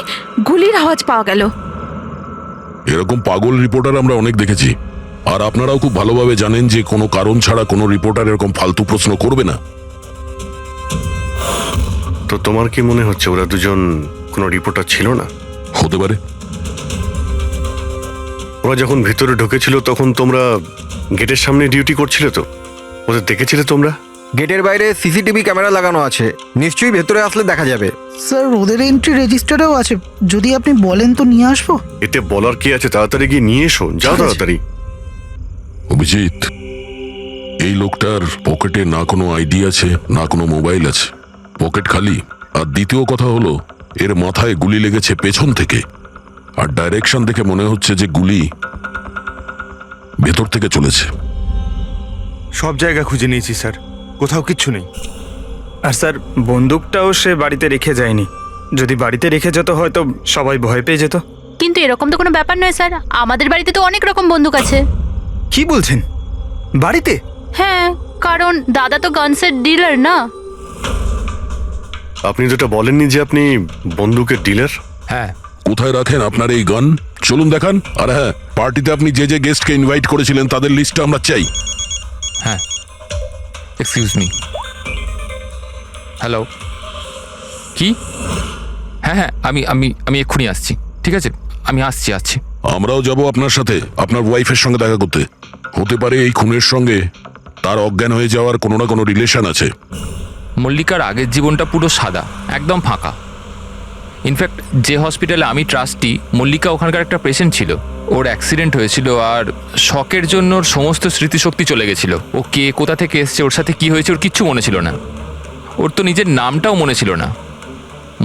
গুলির আওয়াজ পাওয়া গেল। এরকম পাগল রিপোর্টার আমরা অনেক দেখেছি, আর আপনারাও খুব ভালোভাবে জানেন যে কোনো কারণ ছাড়া কোনো রিপোর্টার এরকম ফালতু প্রশ্ন করবে না। তো তোমার কি মনে হচ্ছে ওরা দুজন কোনো রিপোর্টার ছিল না? হতে পারে। ওরা যখন ভিতরে ঢুকেছিল তখন তোমরা গেটের সামনে ডিউটি করছিলে, তো ওদের দেখেছিলে তোমরা? গেটের বাইরে সিসিটিভি ক্যামেরা লাগানো আছে, নিশ্চয়ই ভেতরে আসলে দেখা যাবে। স্যার ওদের এন্ট্রি রেজিস্টারেও আছে, যদি আপনি বলেন তো নিয়ে আসবো। এতে বলার কি আছে, তাড়াতাড়ি গিয়ে নিয়ে এসো, যাও তাড়াতাড়ি। অভিজিৎ, এই লোকটার পকেটে না কোনো আইডি আছে, না কোনো মোবাইল আছে, পকেট খালি। আর দ্বিতীয় কথা হলো, এর মাথায় গুলি লেগেছে পেছন থেকে, আর ডাইরেকশন দেখে মনে হচ্ছে যে গুলি ভেতর থেকে চলেছে। সব জায়গা খুঁজে নিয়েছি স্যার, কোথাও কিচ্ছু নেই। আর স্যার বন্দুকটাও সে বাড়িতে রেখে যায়নি। যদি বাড়িতে রেখে যেত হয়তো সবাই ভয় পেয়ে যেত। কিন্তু এরকম তো কোনো ব্যাপার নয় স্যার, আমাদের বাড়িতে তো অনেক রকম বন্দুক আছে। কি বলছেন, বাড়িতে? হ্যাঁ, কারণ দাদা তো গানসের ডিলার না। আপনি যেটা বলেননি যে আপনি বন্দুকের ডিলার? হ্যাঁ। কোথায় রাখেন আপনার এই গান? চলুন দেখান। আর হ্যাঁ, পার্টিতে আপনি যে যে গেস্টকে ইনভাইট করেছিলেন তাদের লিস্টটা আমরা চাই। হ্যাঁ, এক্সকিউজ মি। হ্যালো, কি? হ্যাঁ হ্যাঁ, আমি আমি আমি এক্ষুনি আসছি। ঠিক আছে, আমি আসছি। আমরাও যাব আপনার সাথে আপনার ওয়াইফের সঙ্গে দেখা করতে। হতে পারে এই খুনের সঙ্গে তার অজ্ঞান হয়ে যাওয়ার কোনো না কোনো রিলেশন আছে। মল্লিকার আগের জীবনটা পুরো সাদা, একদম ফাঁকা। ইনফ্যাক্ট যে হসপিটালে আমি ট্রাস্টি, মল্লিকা ওখানকার একটা পেশেন্ট ছিল। ওর অ্যাক্সিডেন্ট হয়েছিল আর শকের জন্য ওর সমস্ত স্মৃতিশক্তি চলে গেছিল। ও কে, কোথা থেকে এসছে, ওর সাথে কি হয়েছে, ওর কিচ্ছু মনে ছিল না। ওর তো নিজের নামটাও মনে ছিল না।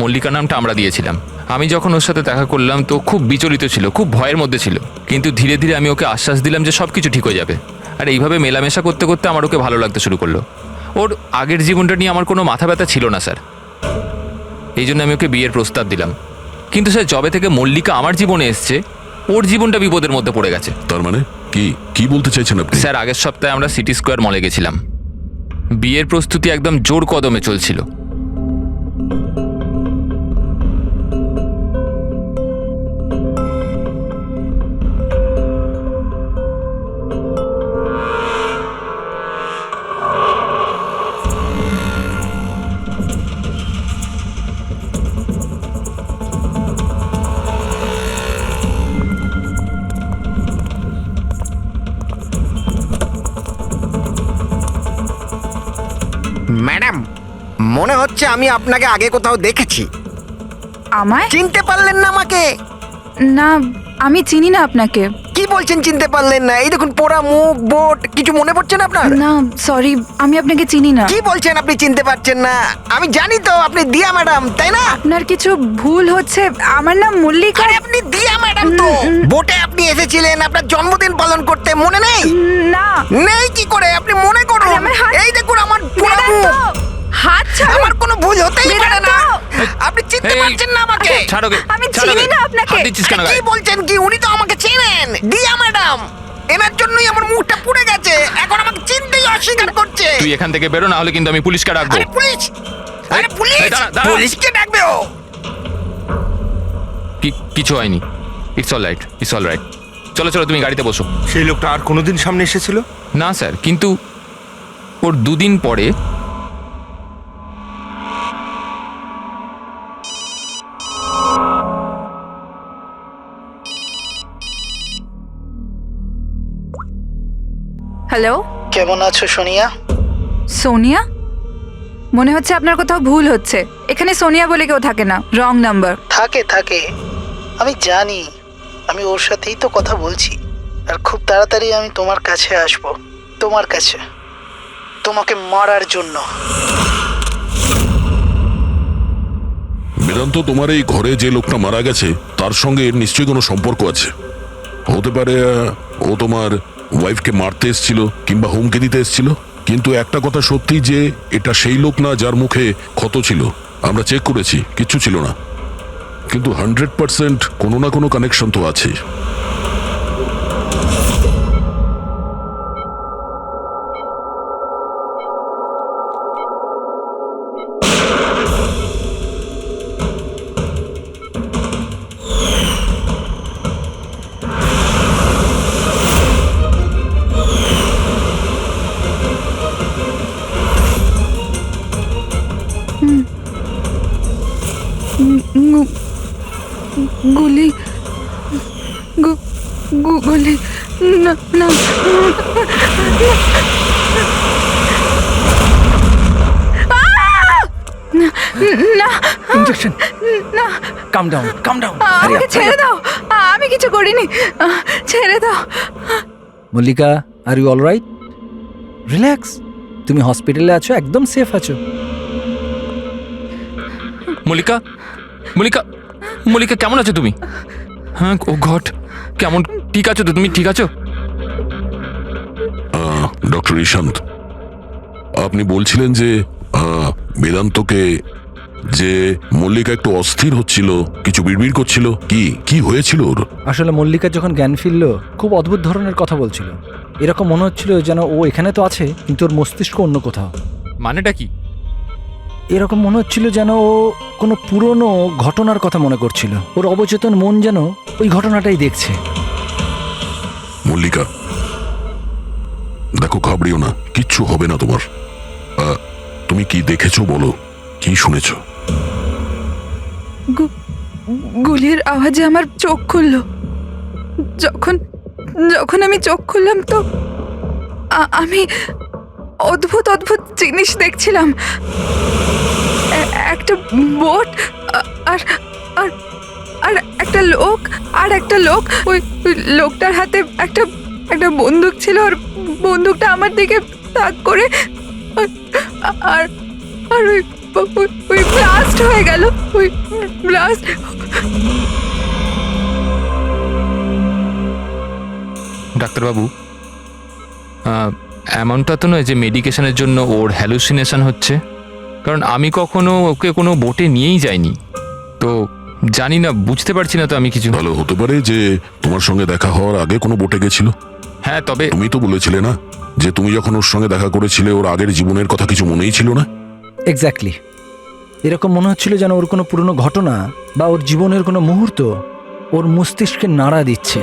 মল্লিকা নামটা আমরা দিয়েছিলাম। আমি যখন ওর সাথে দেখা করলাম তো খুব বিচলিত ছিল, খুব ভয়ের মধ্যে ছিল। কিন্তু ধীরে ধীরে আমি ওকে আশ্বাস দিলাম যে সব কিছু ঠিক হয়ে যাবে। আর এইভাবে মেলামেশা করতে করতে আমার ওকে ভালো লাগতে শুরু করলো। ওর আগের জীবনটা নিয়ে আমার কোনো মাথা ব্যথা ছিল না স্যার। এই জন্য আমি ওকে বিয়ের প্রস্তাব দিলাম। কিন্তু স্যার, যবে থেকে মল্লিকা আমার জীবনে এসছে, ওর জীবনটা বিপদের মধ্যে পড়ে গেছে। তার মানে কি বলতে চাইছেন আপনি? স্যার, আগের সপ্তাহে আমরা সিটি স্কোয়ার মলে গেছিলাম। বিয়ের প্রস্তুতি একদম জোর কদমে চলছিল। ম্যাডাম, মনে হচ্ছে আমি আপনাকে আগে কোথাও দেখেছি। আমায়? চিনতে পারলেন না আমাকে? না, আমি চিনি না আপনাকে। কি বলছেন চিনতে পারলেন না? এই দেখুন, পোড়া মুখ, বোট, কিছু মনে পড়ছে না আপনার? না, সরি, আমি আপনাকে চিনি না। কি বলছেন আপনি চিনতে পারছেন না? আমি জানি তো আপনি দিয়া ম্যাডাম, তাই না? আপনার কিছু ভুল হচ্ছে। আমার নাম মল্লিকা। আরে আপনি দিয়া ম্যাডাম তো। বোটে আপনি এসেছিলেন আপনার জন্মদিন পালন করতে, মনে নেই? না। নেই কি করে? আপনি মনে করুন। এই দেখুন আমার পোড়া মুখ। হাত ছাড়ো। আমার কোনো ভুল হতেই পারে না। আপনি চিনতে পারছেন না আমাকে? ছাড়ো গে, আমি ছাড়ো চিনি গে। না আপনাকে। হাত দিচ্ছিস কেন কি গায়ে? বলছেন কি? উনি তো আমাকে চেনেন, দিয়া ম্যাডাম। এনার জন্যই আমার মুখটা পুড়ে গেছে। এখন আমাকে চিনতেই অস্বীকার করছে। তুই এখান থেকে বেরো, না হলে কিন্তু আমি পুলিশকে ডাকবো। আরে পুলিশ! আরে পুলিশ! এই, দাঁড়া, দাঁড়া। পুলিশকে ডাকবে ও। কিছু হয়নি। It's all right. চলো চলো, তুমি গাড়িতে বসো। সেই লোকটা আর কোনোদিন সামনে এসেছিল? না স্যার, কিন্তু ওর দুদিন পরে হ্যালো, কেমন আছো সোনিয়া? সোনিয়া? মনে হচ্ছে আপনার কোথাও ভুল হচ্ছে। এখানে সোনিয়া বলে কেউ থাকে না, রং নাম্বার। থাকে, আমি জানি। আমি ওর সাথেই তো কথা বলছি। আর খুব তাড়াতাড়ি আমি তোমার কাছে আসব, তোমার কাছে, তোমাকে মারার জন্য। বেদান্ত, তোমার এই ঘরে যে লোকটা মারা গেছে তার সঙ্গে এর নিশ্চয়ই কোনো সম্পর্ক আছে। হতে পারে ও তোমার ওয়াইফকে মারতে এসেছিল কিংবা হুমকি দিতে এসেছিল। কিন্তু একটা কথা সত্যি যে এটা সেই লোক না যার মুখে ক্ষত ছিল। আমরা চেক করেছি, কিচ্ছু ছিল না। কিন্তু 100% কোনো না কোনো কানেকশন তো আছে। গুলি, গুলি, না না। না, ইনজেকশন। না, কাম ডাউন। আমাকে ছেড়ে দাও। আমি কিছু করিনি, ছেড়ে দাও। Mallika, are you all right? Relax, তুমি হসপিটালে আছো, একদম সেফ আছো। মল্লিকা কেমন আছো তুমি? হ্যাঁ, ও গড, কেমন? ঠিক আছো তো তুমি? ঠিক আছো? ডক্টর ঈশান্ত, আপনি বলছিলেন যে বেদান্তকে, যে মল্লিকা একটু অস্থির হচ্ছিল, কিছু বিড়বিড় করছিল। কি হয়েছিল ওর? আসলে মল্লিকা যখন জ্ঞান ফিরল, খুব অদ্ভুত ধরনের কথা বলছিল। এরকম মনে হচ্ছিল যেন ও এখানে তো আছে, কিন্তু ওর মস্তিষ্ক অন্য কোথাও। মানেটা কি? এরকম মনে হচ্ছিল যেন ও কোনো পুরনো ঘটনার কথা মনে করছিল। ওর অবচেতন মন যেন ওই ঘটনাটাই দেখছে। মল্লিকা, দেখো, ঘাবড়িও না, কিচ্ছু হবে না তোমার। তুমি কি দেখেছো বলো, কি শুনেছো? গুলির আওয়াজে আমার চোখ খুলল। যখন যখন আমি চোখ খুললাম তো আমি অদ্ভুত অদ্ভুত জিনিস দেখছিলাম। একটা বোট আর আর আর একটা লোক ওই লোকটার হাতে একটা বন্দুক ছিল, আর বন্দুকটা আমার দিকে তাক করে আর আর ওই ব্লাস্ট হয়ে গেল। ওই ব্লাস্ট। ডাক্তারবাবু, এমনটা তো নয় যে মেডিকেশনের জন্য ওর হ্যালুসিনেশন হচ্ছে, কারণ আমি কখনো ওকে কোনো বোটে নিয়েই যাইনি, তো জানি না, বুঝতে পারছি না তো আমি কিছু। ভালো হতে পারে যে তোমার সঙ্গে দেখা হওয়ার আগে কোনো বোটে গেছিল। হ্যাঁ, তবে তুমি তো বলেছিলে না যে তুমি যখন ওর সঙ্গে দেখা করেছিলে ওর আগের জীবনের কথা কিছু মনেই ছিল না। এক্স্যাক্টলি, এরকম মনে হচ্ছিল যেন ওর কোনো পুরনো ঘটনা বা ওর জীবনের কোনো মুহূর্ত ওর মস্তিষ্কে নাড়া দিচ্ছে।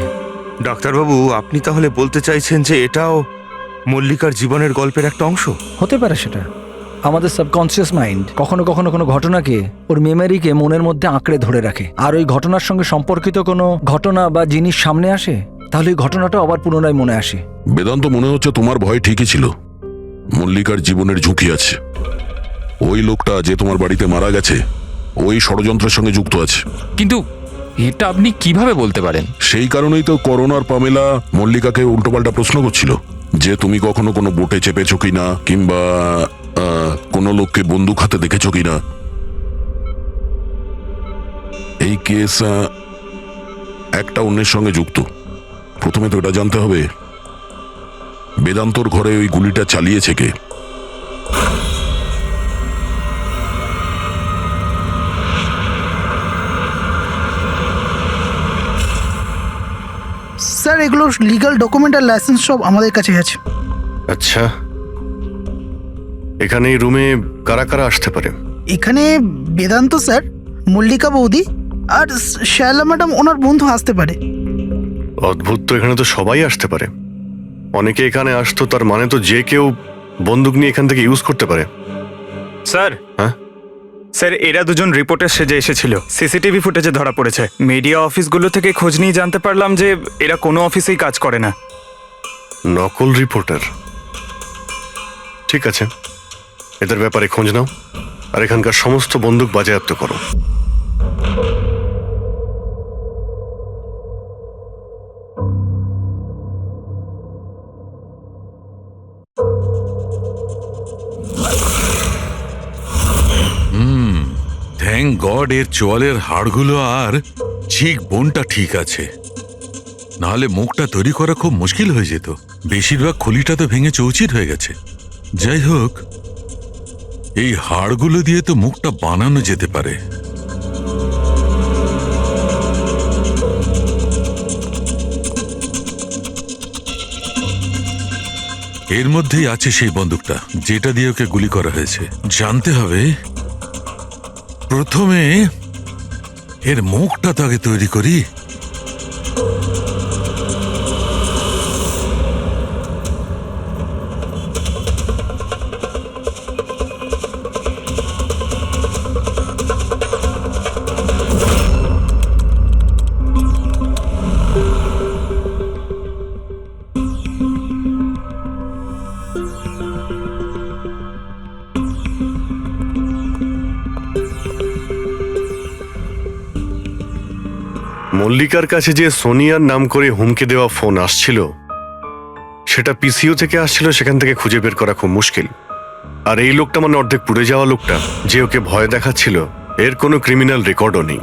ডাক্তারবাবু, আপনি তাহলে বলতে চাইছেন যে এটাও মল্লিকার জীবনের গল্পের একটা অংশ? হতে পারে সেটা। আমাদের সাবকনসিয়াস মাইন্ড কখনো কখনো কোনো ঘটনাকে, ওর মেমোরিকে মনের মধ্যে আঁকড়ে ধরে রাখে, আর ওই ঘটনার সঙ্গে সম্পর্কিত কোনো ঘটনা বা জিনিস সামনে আসে, তাহলে ওই ঘটনাটা আবার পুনরায় মনে আসে। বেদান্ত, মনে হচ্ছে তোমার ভয় ঠিকই ছিল। মল্লিকার জীবনের ঝুঁকি আছে। ওই লোকটা যে তোমার বাড়িতে মারা গেছে ওই ষড়যন্ত্রের সঙ্গে যুক্ত আছে। কিন্তু এটা আপনি কিভাবে বলতে পারেন? সেই কারণেই তো করোনার পামেলা মল্লিকাকে উল্টোপাল্টা প্রশ্ন করছিল যে তুমি কখনো কোনো বোটে চেপেছো কিনা, কিংবা কোনো লোককে বন্দুক হাতে দেখেছো কিনা। এই কেস একটা অন্যের সঙ্গে যুক্ত। প্রথমে তো এটা জানতে হবে বেদান্তর ঘরে ওই গুলিটা চালিয়েছে কে। স্যার, এগুলো লিগ্যাল ডকুমেন্ট আর লাইসেন্স সব আমাদের কাছে আছে। আচ্ছা, এখানে এই রুমে কারা কারা আসতে পারে? এখানে বেদান্ত স্যার, মল্লিকা বৌদি আর শায়লা ম্যাডাম ওনার বন্ধু আসতে পারে। অদ্ভুত তো, এখানে তো সবাই আসতে পারে। অনেকে এখানে আসতো, তার মানে তো যে কেউ বন্দুক নিয়ে এখান থেকে ইউজ করতে পারে। স্যার, হ্যাঁ স্যার, এরা দুজন রিপোর্টার সেজে এসেছিল, সিসিটিভি ফুটেজে ধরা পড়েছে। মিডিয়া অফিসগুলো থেকে খোঁজ নিয়ে জানতে পারলাম যে এরা কোনো অফিসেই কাজ করে না। নকল রিপোর্টার? ঠিক আছে, এদের ব্যাপারে খোঁজ নাও আর এখানকার সমস্ত বন্দুক বাজেয়াপ্ত করো। থ্যাংক গড এর চোয়ালের হাড়গুলো আর চিক বোনটা ঠিক আছে, নাহলে মুখটা তৈরি করা খুব মুশকিল হয়ে যেত। বেশিরভাগ খুলিটা তো ভেঙে চৌচির হয়ে গেছে। যাই হোক, এই হাড়গুলো দিয়ে তো মুখটা বানানো যেতে পারে। এর মধ্যেই আছে সেই বন্দুকটা যেটা দিয়ে ওকে গুলি করা হয়েছে। জানতে হবে প্রথমে এর মুখটা তো আগে তৈরি করি। মল্লিকার কাছে যে সোনিয়ার নাম করে হুমকি দেওয়া ফোন আসছিল, সেটা পিসিও থেকে আসছিল, সেখান থেকে খুঁজে বের করা খুব মুশকিল। আর এই লোকটা মানে অর্ধেক পুড়ে যাওয়া লোকটা যে ওকে ভয় দেখাচ্ছিল, এর কোনো ক্রিমিনাল রেকর্ডও নেই।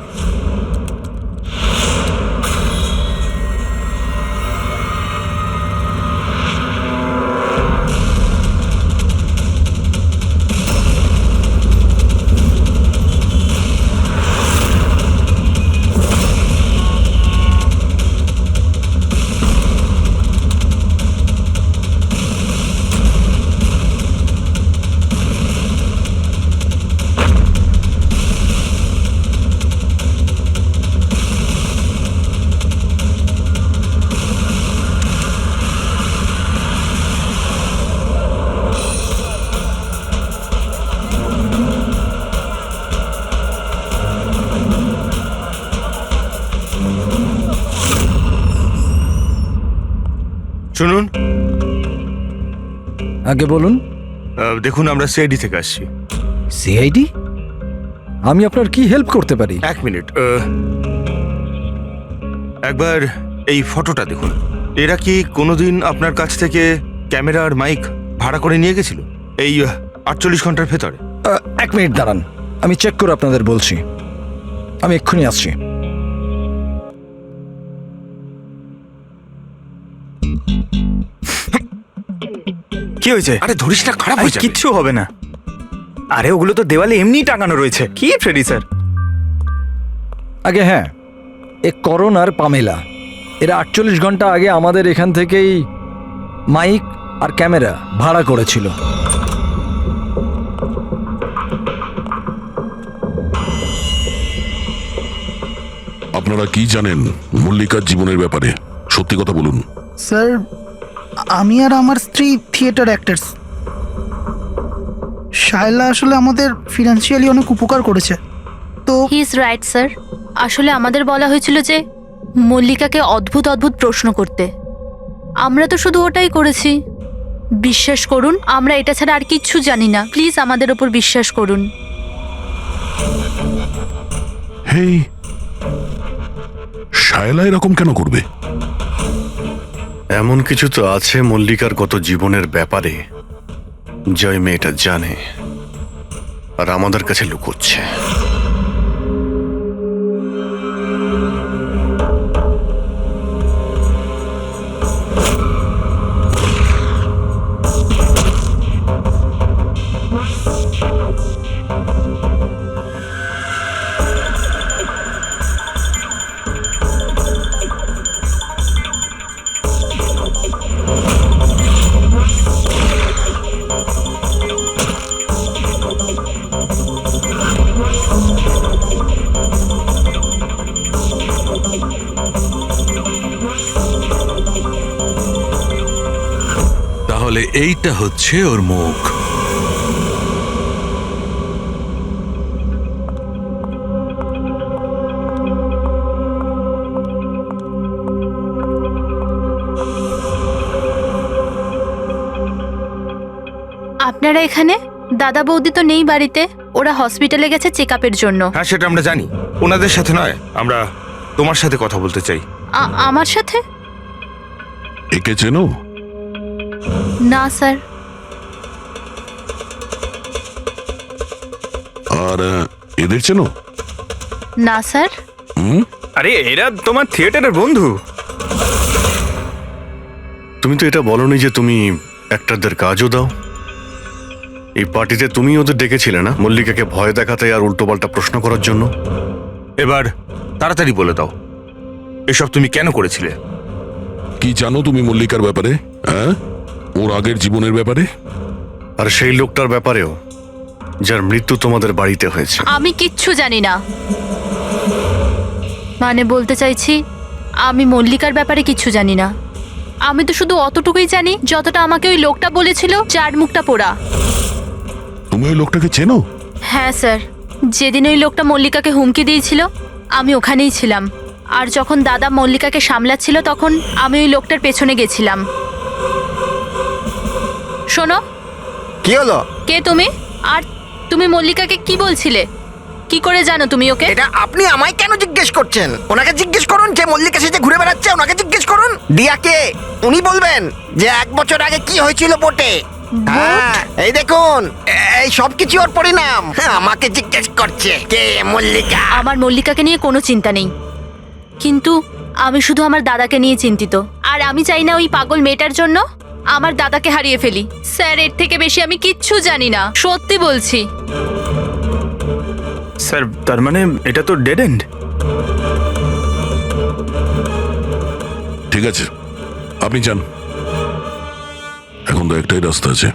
আগে বলুন। দেখুন, আমরা সিআইডি থেকে আসছি। সিআইডি? আমি আপনার কি হেল্প করতে পারি? এক মিনিট, একবার এই ফটোটা দেখুন। এরা কি কোনোদিন আপনার কাছ থেকে ক্যামেরা আর মাইক ভাড়া করে নিয়ে গেছিল এই 48 ঘন্টার ভেতরে? এক মিনিট দাঁড়ান, আমি চেক করে আপনাদের বলছি। আমি এক্ষুনি আসছি। কি হয়েছে? আরে ধরিস না, খারাপ হয়েছে। কিচ্ছু হবে না। আরে ওগুলো তো দেওয়ালে এমনিই টাঙানো রয়েছে। কি ফ্রেডি স্যার? আগে হ্যাঁ, এ করণ আর পামেলা, এরা 48 ঘন্টা আগে আমাদের এখান থেকেই মাইক আর ক্যামেরা ভাড়া করেছিল। আপনারা কি জানেন মল্লিকার জীবনের ব্যাপারে? সত্যি কথা বলুন। স্যার, আমি আর আমার স্ত্রী থিয়েটার অ্যাক্টার্স। শায়লা আসলে আমাদের ফিনান্সিয়ালি অনেক উপকার করেছে। তো হি ইজ রাইট স্যার। আসলে আমাদের বলা হয়েছিল যে মল্লিকাকে অদ্ভুত অদ্ভুত প্রশ্ন করতে। আমরা তো শুধু ওটাই করেছি। বিশ্বাস করুন, আমরা এটা ছাড়া আর কিচ্ছু জানি না। প্লিজ আমাদের ওপর বিশ্বাস করুন। হেই, শায়লা এরকম কেন করবে? এমন কিছু তো আছে মল্লিকার গত জীবনের ব্যাপারে যে ওই মেয়েটা জানে আর আমাদের কাছে লুকোচ্ছে। তাহলে এইটা হচ্ছে ওর মুখ। আপনারা এখানে? দাদা বৌদি তো নেই বাড়িতে, ওরা হসপিটালে গেছে চেক আপের জন্য। হ্যাঁ, সেটা আমরা জানি। ওনাদের সাথে নয়, আমরা তোমার সাথে কথা বলতে চাই। আমার সাথে? একে চেনো? না স্যার। আর এদের চেনো? না স্যার। আরে এরা তোমার থিয়েটারের বন্ধু। তুমি তো এটা বলনি যে তুমি অ্যাক্টরদের কাজও দাও। এই পার্টিতে তুমি ওদের ডেকেছিলে না মল্লিকাকে ভয় দেখাতে আর উল্টোপাল্টা প্রশ্ন করার জন্য? এবার তাড়াতাড়ি বলে দাও, এসব তুমি কেন করেছিলে? কি জানো তুমি মল্লিকার ব্যাপারে? হ্যাঁ, ওর আগের জীবনের ব্যাপারে? আর সেই লোকটার ব্যাপারেও যার মৃত্যু তোমাদের বাড়িতে হয়েছে? আমি কিচ্ছু জানি না। মানে বলতে চাইছি, আমি মল্লিকার ব্যাপারে কিচ্ছু জানি না। আমি তো শুধু অতটুকুই জানি যতটা আমাকে ওই লোকটা বলেছিল, যার মুখটা পোড়া। তুমি ওই লোকটাকে চেনো? হ্যাঁ স্যার, যেদিন ওই লোকটা মল্লিকাকে হুমকি দিয়েছিল আমি ওখানেই ছিলাম। আর যখন দাদা মল্লিকাকে সামলাচ্ছিল তখন আমি ওই লোকটার পেছনে গেছিলাম। শোনো। কি হলো? কে তুমি? আর তুমি মল্লিকাকে কি বলছিলে? কি করে জানো তুমি ওকে? এটা আপনি আমায় কেন জিজ্ঞেস করছেন? ওনাকে জিজ্ঞেস করুন যে মল্লিকা সেজে ঘুরে বেড়াচ্ছে, ওনাকে জিজ্ঞেস করুন। দিয়াকে উনি বলবেন যে 1 বছর আগে কি হয়েছিল বোটে। হ্যাঁ, এই দেখুন, এই সব কিছু ওর পরিণাম। হ্যাঁ, আমাকে জিজ্ঞেস করছে কে মল্লিকা। আমার মল্লিকাকে নিয়ে কোনো চিন্তা নেই, কিন্তু আমি শুধু আমার দাদাকে নিয়ে চিন্তিত। আর আমি চাই না ওই পাগল মেয়েটার জন্য আমার দাদাকে হারিয়ে ফেলি। স্যার, এর থেকে বেশি আমি কিচ্ছু জানি না, সত্যি বলছি। স্যার, তার মানে এটা তো ডেড এন্ড। ঠিক আছে, আপনি যান। এখন তো একটাই রাস্তা আছে।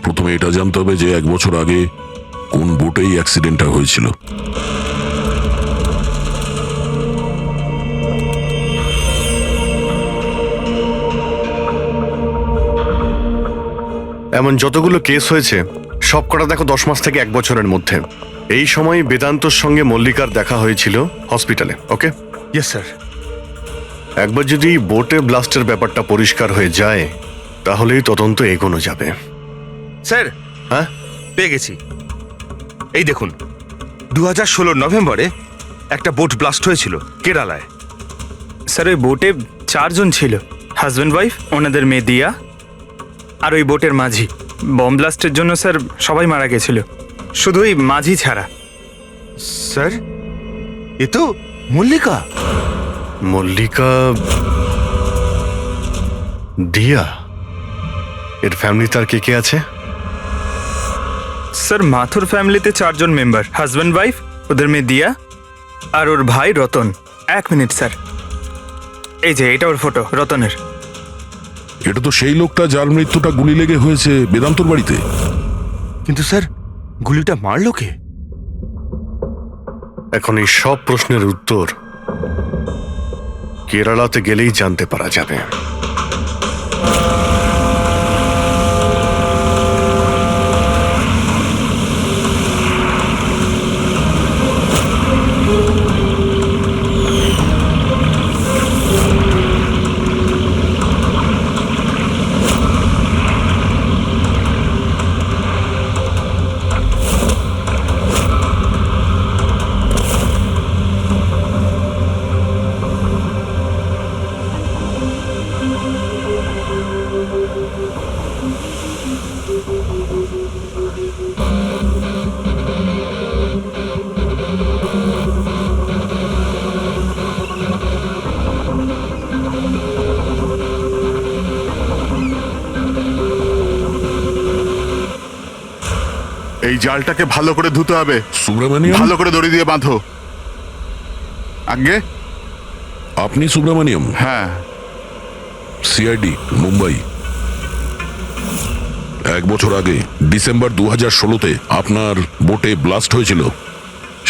প্রথমে এটা জানতে হবে যে 1 বছর আগে কোন বোটেই অ্যাক্সিডেন্টটা হয়েছিল। এমন যতগুলো কেস হয়েছে সব কটা দেখো 10 মাস থেকে 1 বছরের মধ্যে। এই সময় বেদান্তর সঙ্গে মল্লিকার দেখা হয়েছিল হসপিটালে। ওকে? Yes sir. একবার যদি বোটে ব্লাস্টের ব্যাপারটা পরিষ্কার হয়ে যায় তাহলেই তদন্ত এগোনো যাবে। স্যার, হ্যাঁ, পেয়ে গেছি। এই দেখুন, 2016 নভেম্বরে একটা বোট ব্লাস্ট হয়েছিল কেরালায়। স্যার ওই বোটে 4 জন ছিল, হাজব্যান্ড ওয়াইফ, ওনাদের মেয়ে দিয়া, আর ওই বোটের মাঝি। বম ব্লাস্টের জন্য স্যার সবাই মারা গেছিল, শুধু ওই মাঝি ছাড়া। স্যার, এ তো মল্লিকা। মল্লিকা, দিয়া, এর ফ্যামিলি তার কে কে আছে? স্যার মাথুর ফ্যামিলিতে 4 জন মেম্বার, হাজব্যান্ড ওয়াইফ, ওদের মেয়ে দিয়া, আর ওর ভাই রতন। 1 মিনিট স্যার, এই যে এটা ওর ফটো, রতনের। এটা তো সেই লোকটা যার মৃত্যুটা গুলি লেগে হয়েছে বেদান্তর বাড়িতে। কিন্তু স্যার, গুলিটা মারলো কে? এখন এই সব প্রশ্নের উত্তর কেরালাতে গেলেই জানতে পারা যাবে। এই জালটাকে ভালো করে ধুতে হবে। সুব্রমণিয়ম, ভালো করে দড়ি দিয়ে বাঁধো। আগে আপনি সুব্রমণিয়ম? হ্যাঁ। সিআইডি, মুম্বাই। 1 বছর আগে ডিসেম্বর 2016-তে আপনার বোটে ব্লাস্ট হয়েছিল,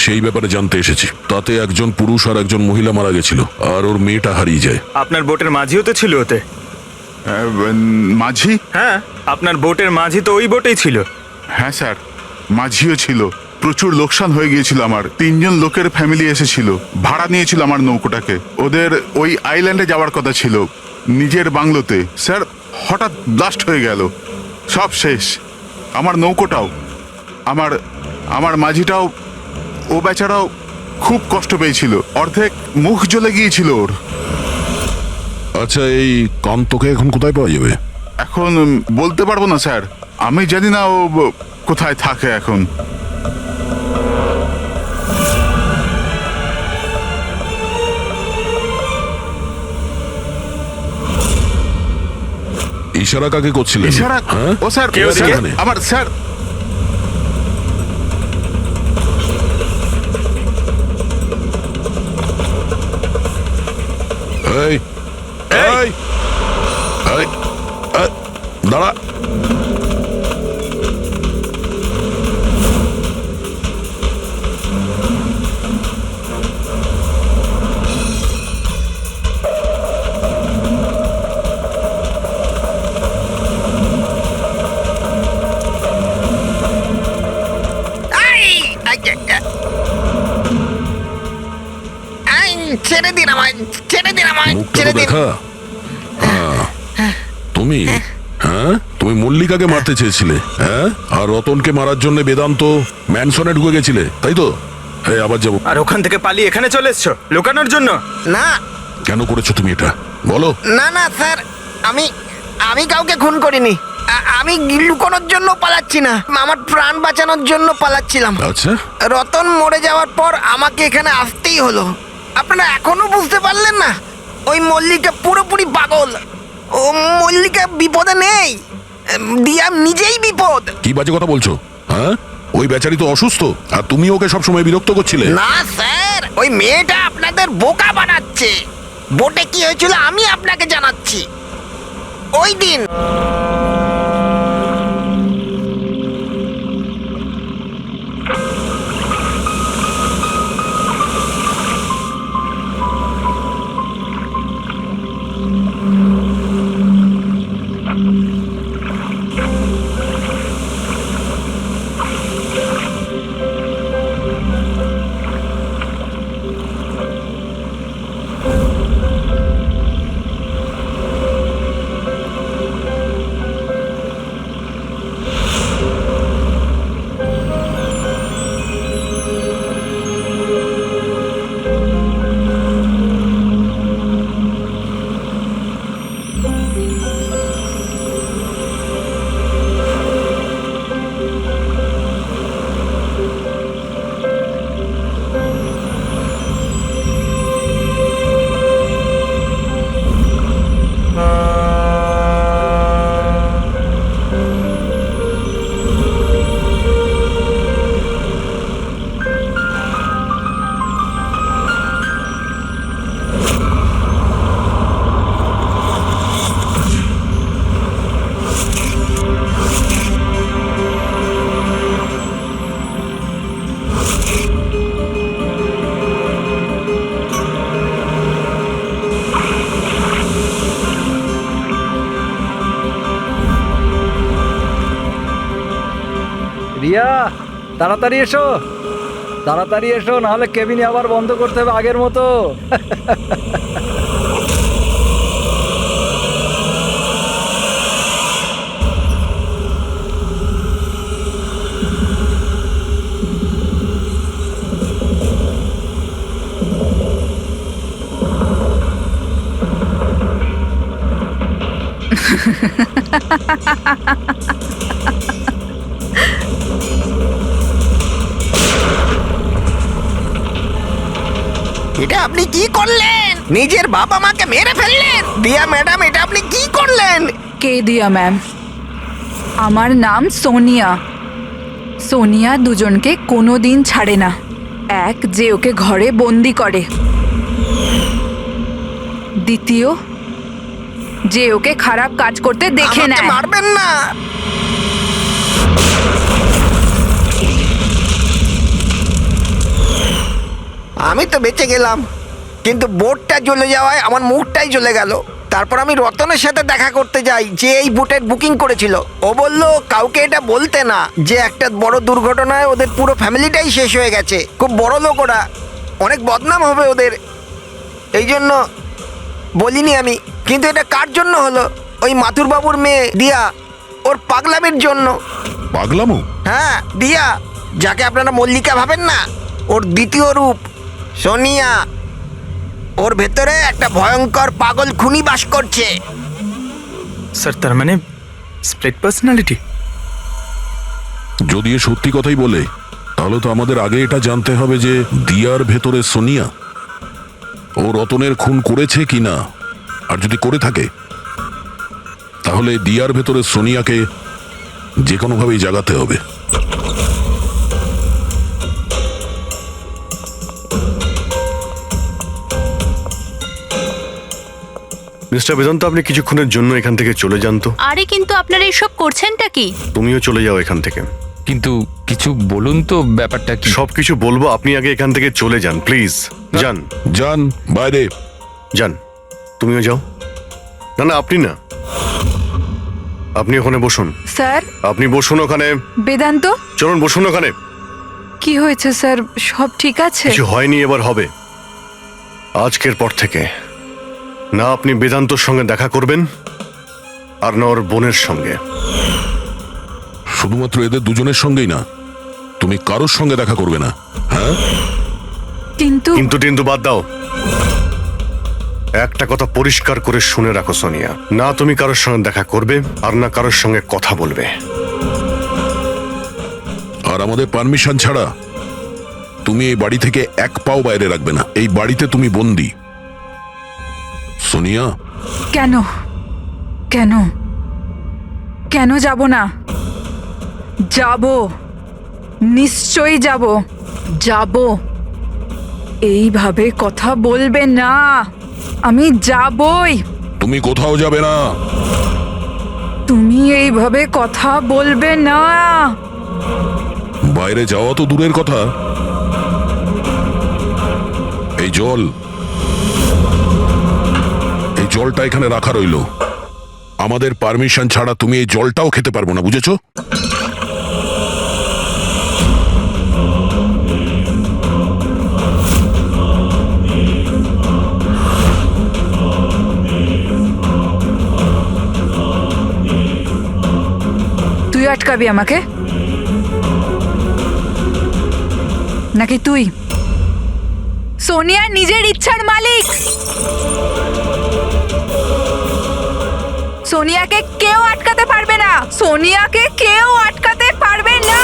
সেই ব্যাপারে জানতে এসেছি। তাতে একজন পুরুষ আর একজন মহিলা মারা গেছিল, আর ওর মেয়েটা হারিয়ে যায়। আপনার বোটের মাঝিও তো ছিল ওতে। মাঝি? হ্যাঁ, আপনার বোটের মাঝি তো ওই বোটেই ছিল। হ্যাঁ স্যার, মাঝিও ছিল। প্রচুর লোকসান হয়ে গিয়েছিল আমার। 3 জন লোকের ফ্যামিলি এসেছিল, ভাড়া নিয়েছিল আমার নৌকোটাকে। ওদের ওই আইল্যান্ডে যাওয়ার কথা ছিল, নিজের বাংলোতে। স্যার, হঠাৎ ব্লাস্ট হয়ে গেল, সব শেষ। আমার নৌকোটাও, আমার মাঝিটাও, ও বেচারাও খুব কষ্ট পেয়েছিল। অর্ধেক মুখ জ্বলে গিয়েছিল ওর। আচ্ছা, এই কান্তকে এখন কোথায় পাওয়া যাবে? এখন বলতে পারবো না স্যার, আমি জানি না ও কোথায় থাকে এখন। ইশারা কাকে করছিলেন? ইশারা? হ্যাঁ? ও স্যার, আমার স্যার। এই এই এই, দাঁড়া। ছেড়ে দিন আমায়, ছেড়ে দিন আমায়, মুখটা ছেড়ে তো দিন। দেখা। তুমি, হ্যাঁ, তুমি মল্লিকাকে মারতে চেয়েছিলে, হ্যাঁ, আর রতনকে মারার জন্য বেদান্ত ম্যানসনে ঢুকে গেছিলে, তাই তো? হ্যাঁ, আবার যাবো। আর ওখান থেকে পালিয়ে এখানে চলে এসছো লুকানোর জন্য? না। কেন করেছো তুমি এটা, বলো? না না স্যার, আমি কাউকে খুন করিনি। আমি লুকানোর জন্য পালাচ্ছি না, আমার প্রাণ বাঁচানোর জন্য পালাচ্ছিলাম। আচ্ছা, রতন মরে যাওয়ার পর আমাকে এখানে আসতেই হলো। আপনারা এখনো বুঝতে পারলেন না? ওই মল্লিকা পুরোপুরি পাগল। ও মল্লিকা বিপদে নেই, দিয়া নিজেই বিপদ। কি বাজে কথা বলছো? হ্যাঁ, ওই বেচারি তো অসুস্থ, আর তুমি ওকে সবসময় বিরক্ত করছিলে। না স্যার, ওই মেয়েটা আপনাদের বোকা বানাচ্ছে। বোটে কি হয়েছিল আমি আপনাকে জানাচ্ছি। ওই দিন তাড়াতাড়ি এসো, তাড়াতাড়ি এসো, নাহলে কেবিনে আবার বন্ধ করতে হবে আগের মতো। এটা আপনি কি করলেন? নিজের বাবা মাকে মেরে ফেললেন। দিয়া ম্যাডাম, এটা আপনি কি করলেন? কে দিয়া ম্যাম? আমার নাম সোনিয়া। সোনিয়া দুজনকে কোনোদিন ছাড়ে না। এক, যে ওকে ঘরে বন্দি করে। দ্বিতীয়, যে ওকে খারাপ কাজ করতে দেখে নেয়। মারবেন না। আমি তো বেঁচে গেলাম, কিন্তু বোটটা জ্বলে যাওয়ায় আমার মুখটাই জ্বলে গেল। তারপর আমি রতনের সাথে দেখা করতে যাই, যে এই বোটের বুকিং করেছিল। ও বলল কাউকে এটা বলতে না, যে একটা বড় দুর্ঘটনায় ওদের পুরো ফ্যামিলিটাই শেষ হয়ে গেছে। খুব বড় লোক ওরা, অনেক বদনাম হবে ওদের, এই জন্য বলিনি আমি। কিন্তু এটা কার জন্য হলো? ওই মাথুর বাবুর মেয়ে দিয়া, ওর পাগলামির জন্য। পাগলামো? হ্যাঁ, দিয়া, যাকে আপনারা মল্লিকা ভাবেন না, ওর দ্বিতীয় রূপ সোনিয়া। ওর ভেতরে একটা ভয়ঙ্কর পাগল খুনি বাস করছে। স্যার, তার মানে স্প্লিট পার্সোনালিটি? যদি এ সত্যি কথাই বলে, তাহলে তো আমাদের আগে এটা জানতে হবে যে দিয়ার ভেতরে সোনিয়া ও রতনের খুন করেছে কিনা। আর যদি করে থাকে, তাহলে দিয়ার ভেতরে সোনিয়াকে যে কোনোভাবেই জাগাতে হবে। মিস্টার বেদান্ত, আপনি কিছুক্ষণের জন্য এখান থেকে চলে যান তো। আরে কিন্তু আপনারা এইসব করছেনটা কি? তুমিও চলে যাও এখান থেকে। কিন্তু কিছু বলুন তো, ব্যাপারটা কি? সবকিছু বলবো, আপনি আগে এখান থেকে চলে যান প্লিজ। যান যান বাইরে যান। তুমিও যাও। না না, আপনি না, আপনি ওখানে বসুন। স্যার, আপনি বসুন ওখানে। বেদান্ত, চলুন বসুন ওখানে। কি হয়েছে স্যার? সব ঠিক আছে? কিছু হয়নি, এবার হবে। আজকের পর থেকে না আপনি বেদান্তর সঙ্গে দেখা করবেন, আর না ওর বোনের সঙ্গে। শুধুমাত্র এদের দুজনের সঙ্গেই না, তুমি কারোর সঙ্গে দেখা করবে না। হ্যাঁ, কিন্তু কিন্তু বাদ দাও। একটা কথা পরিষ্কার করে শুনে রাখো সোনিয়া, না তুমি কারোর সঙ্গে দেখা করবে, আর না কারোর সঙ্গে কথা বলবে। আর আমাদের পারমিশন ছাড়া তুমি এই বাড়ি থেকে এক পাও বাইরে রাখবে না। এই বাড়িতে তুমি বন্দি। সোনিয়া, কেন কেন কেন যাব না? যাব, নিশ্চয়ই যাব। যাব। এইভাবে কথা বলবে না, আমি যাবই। তুমি কোথাও যাবে না। তুমি এইভাবে কথা বলবে না। বাইরে যাওয়া তো দূরের কথা, এই জলটা এখানে রাখা রইল। আমাদের পারমিশন ছাড়া তুমি এই জলটাও খেতে পারবো না, বুঝেছো? তুই আটকাবি আমাকে, নাকি তুই? সোনিয়া নিজের ইচ্ছার মালিক। সোনিয়াকে কেউ আটকাতে পারবে না। সোনিয়াকে কেউ আটকাতে পারবে না।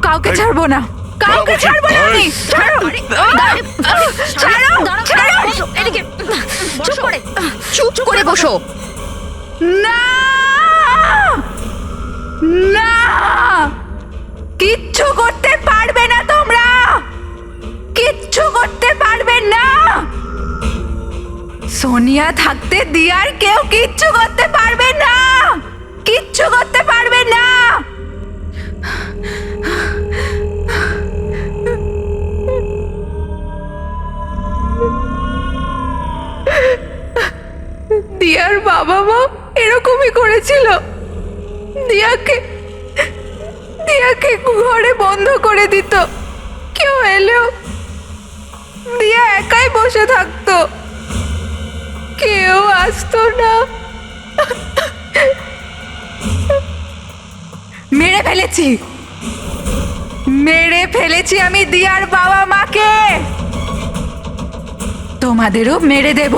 কাউকে ছাড়বো না, কাউকে ছাড়বো না আমি। ছাড়ো, ছাড়ো, ছাড়ো। এদিকে চুপ করে বসো। না, না, কিচ্ছু করতে পারবে না তোমরা, কিচ্ছু করতে পারবে না। সোনিয়া থাকতে দিয়ার কেউ কিচ্ছু করতে পারবে না, কিচ্ছু করতে পারবে না। দিয়ার বাবা মা এরকমই করেছিল। দিয়াকে ঘরে বন্ধ করে দিত, কেউ এলেও দিয়া একাই বসে থাকতো, কেউ আসতো না। মেরে ফেলেছি আমি দিয়ার বাবা মাকে। তোমাদেরও মেরে দেব,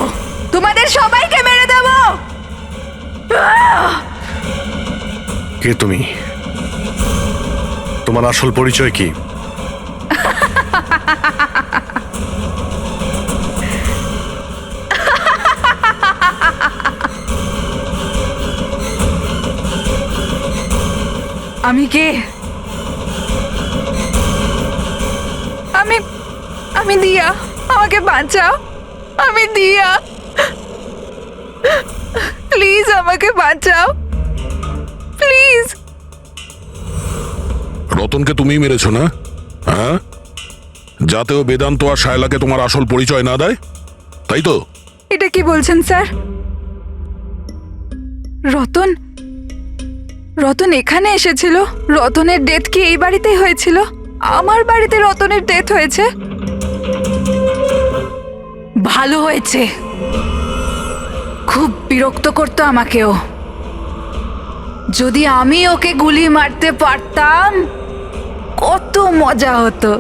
তোমাদের সবাইকে মেরে দেব। কে তুমি? তোমার আসল পরিচয় কি? আমি কে? আমি দিয়া, আমাকে বাঁচাও। আমি দিয়া, প্লিজ আমাকে বাঁচাও, প্লিজ। রতনকে তুমি মেরেছো না? হ্যাঁ, যাতে ও বেদান্ত আর শায়লাকে তোমার আসল পরিচয় না দেয়, তাই তো? এটা কি বলছেন স্যার? রতন এখানে এসেছিল? রতনের ডেথ কি এই বাড়িতেই হয়েছিল? আমার বাড়িতে রতনের ডেথ হয়েছে? ভালো হয়েছে, খুব বিরক্ত করতো আমাকেও। যদি আমি ওকে গুলি মারতে পারতাম কত মজা হতো।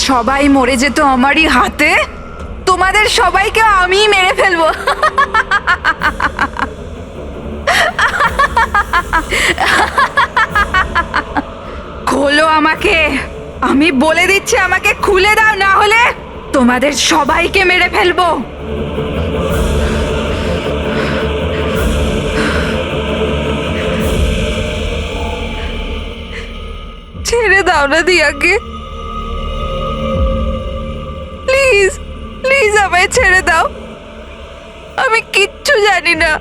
সবাই মরে যেত আমারই হাতে, তোমাদের সবাইকে আমি মেরে ফেলবো। খোলো আমাকে, আমি বলে দিচ্ছি, আমাকে খুলে দাও, না হলে তোমাদের সবাইকে মেরে ফেলবো। ছেড়ে দাও না দিয়াকে, প্লিজ প্লিজ আমায় ছেড়ে দাও। আমি কিচ্ছু জানি না।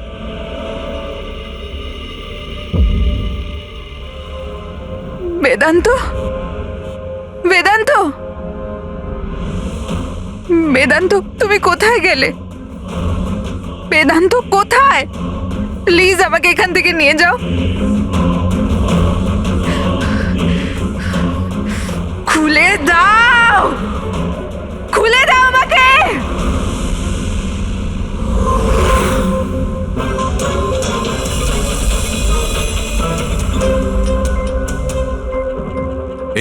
বেদান্ত, বেদান্ত, বেদান্ত, তুমি কোথায় গেলে? বেদান্ত কোথায়? প্লিজ আমাকে এখান থেকে নিয়ে যাও। খুলে দাও, খুলে দাও আমাকে।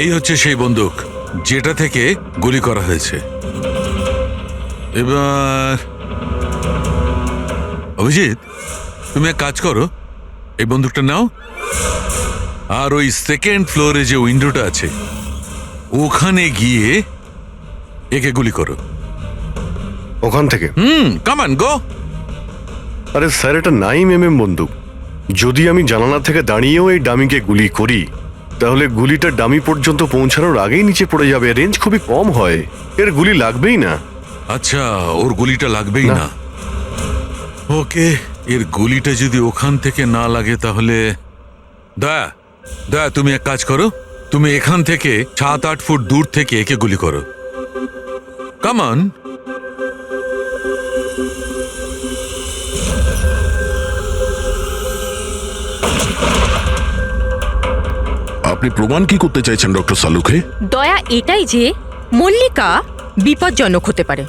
এই হচ্ছে সেই বন্দুক যেটা থেকে গুলি করা হয়েছে। এবার অভিজিৎ, তুমি এক কাজ করো, এই বন্দুকটা নাও আর ওই সেকেন্ড ফ্লোরে যে উইন্ডোটা আছে ওখানে গিয়ে একে গুলি করো। ওখান থেকে? Come on go. আরে স্যার, এটা 9mm বন্দুক। যদি আমি জানালা থেকে দাঁড়িয়েও এই ডামিকে গুলি করি তাহলে গুলিটা ডামি পর্যন্ত পৌঁছানোর আগেই নিচে পড়ে যাবে। রেঞ্জ খুবই কম হয়, এর গুলি লাগবেই না। আচ্ছা, ওর গুলিটা লাগবেই না। ওকে, এর গুলিটা যদি ওখান থেকে না লাগে তাহলে দয়া দয়া তুমি এক কাজ করো, তুমি এখান থেকে 7-8 ফুট দূর থেকে একে গুলি করো। Come on. আপনি প্রমাণ কি করতে চাইছেন ডক্টর সালুখে? দয়া এটাই যে মল্লিকা বিপজ্জনক হতে পারে,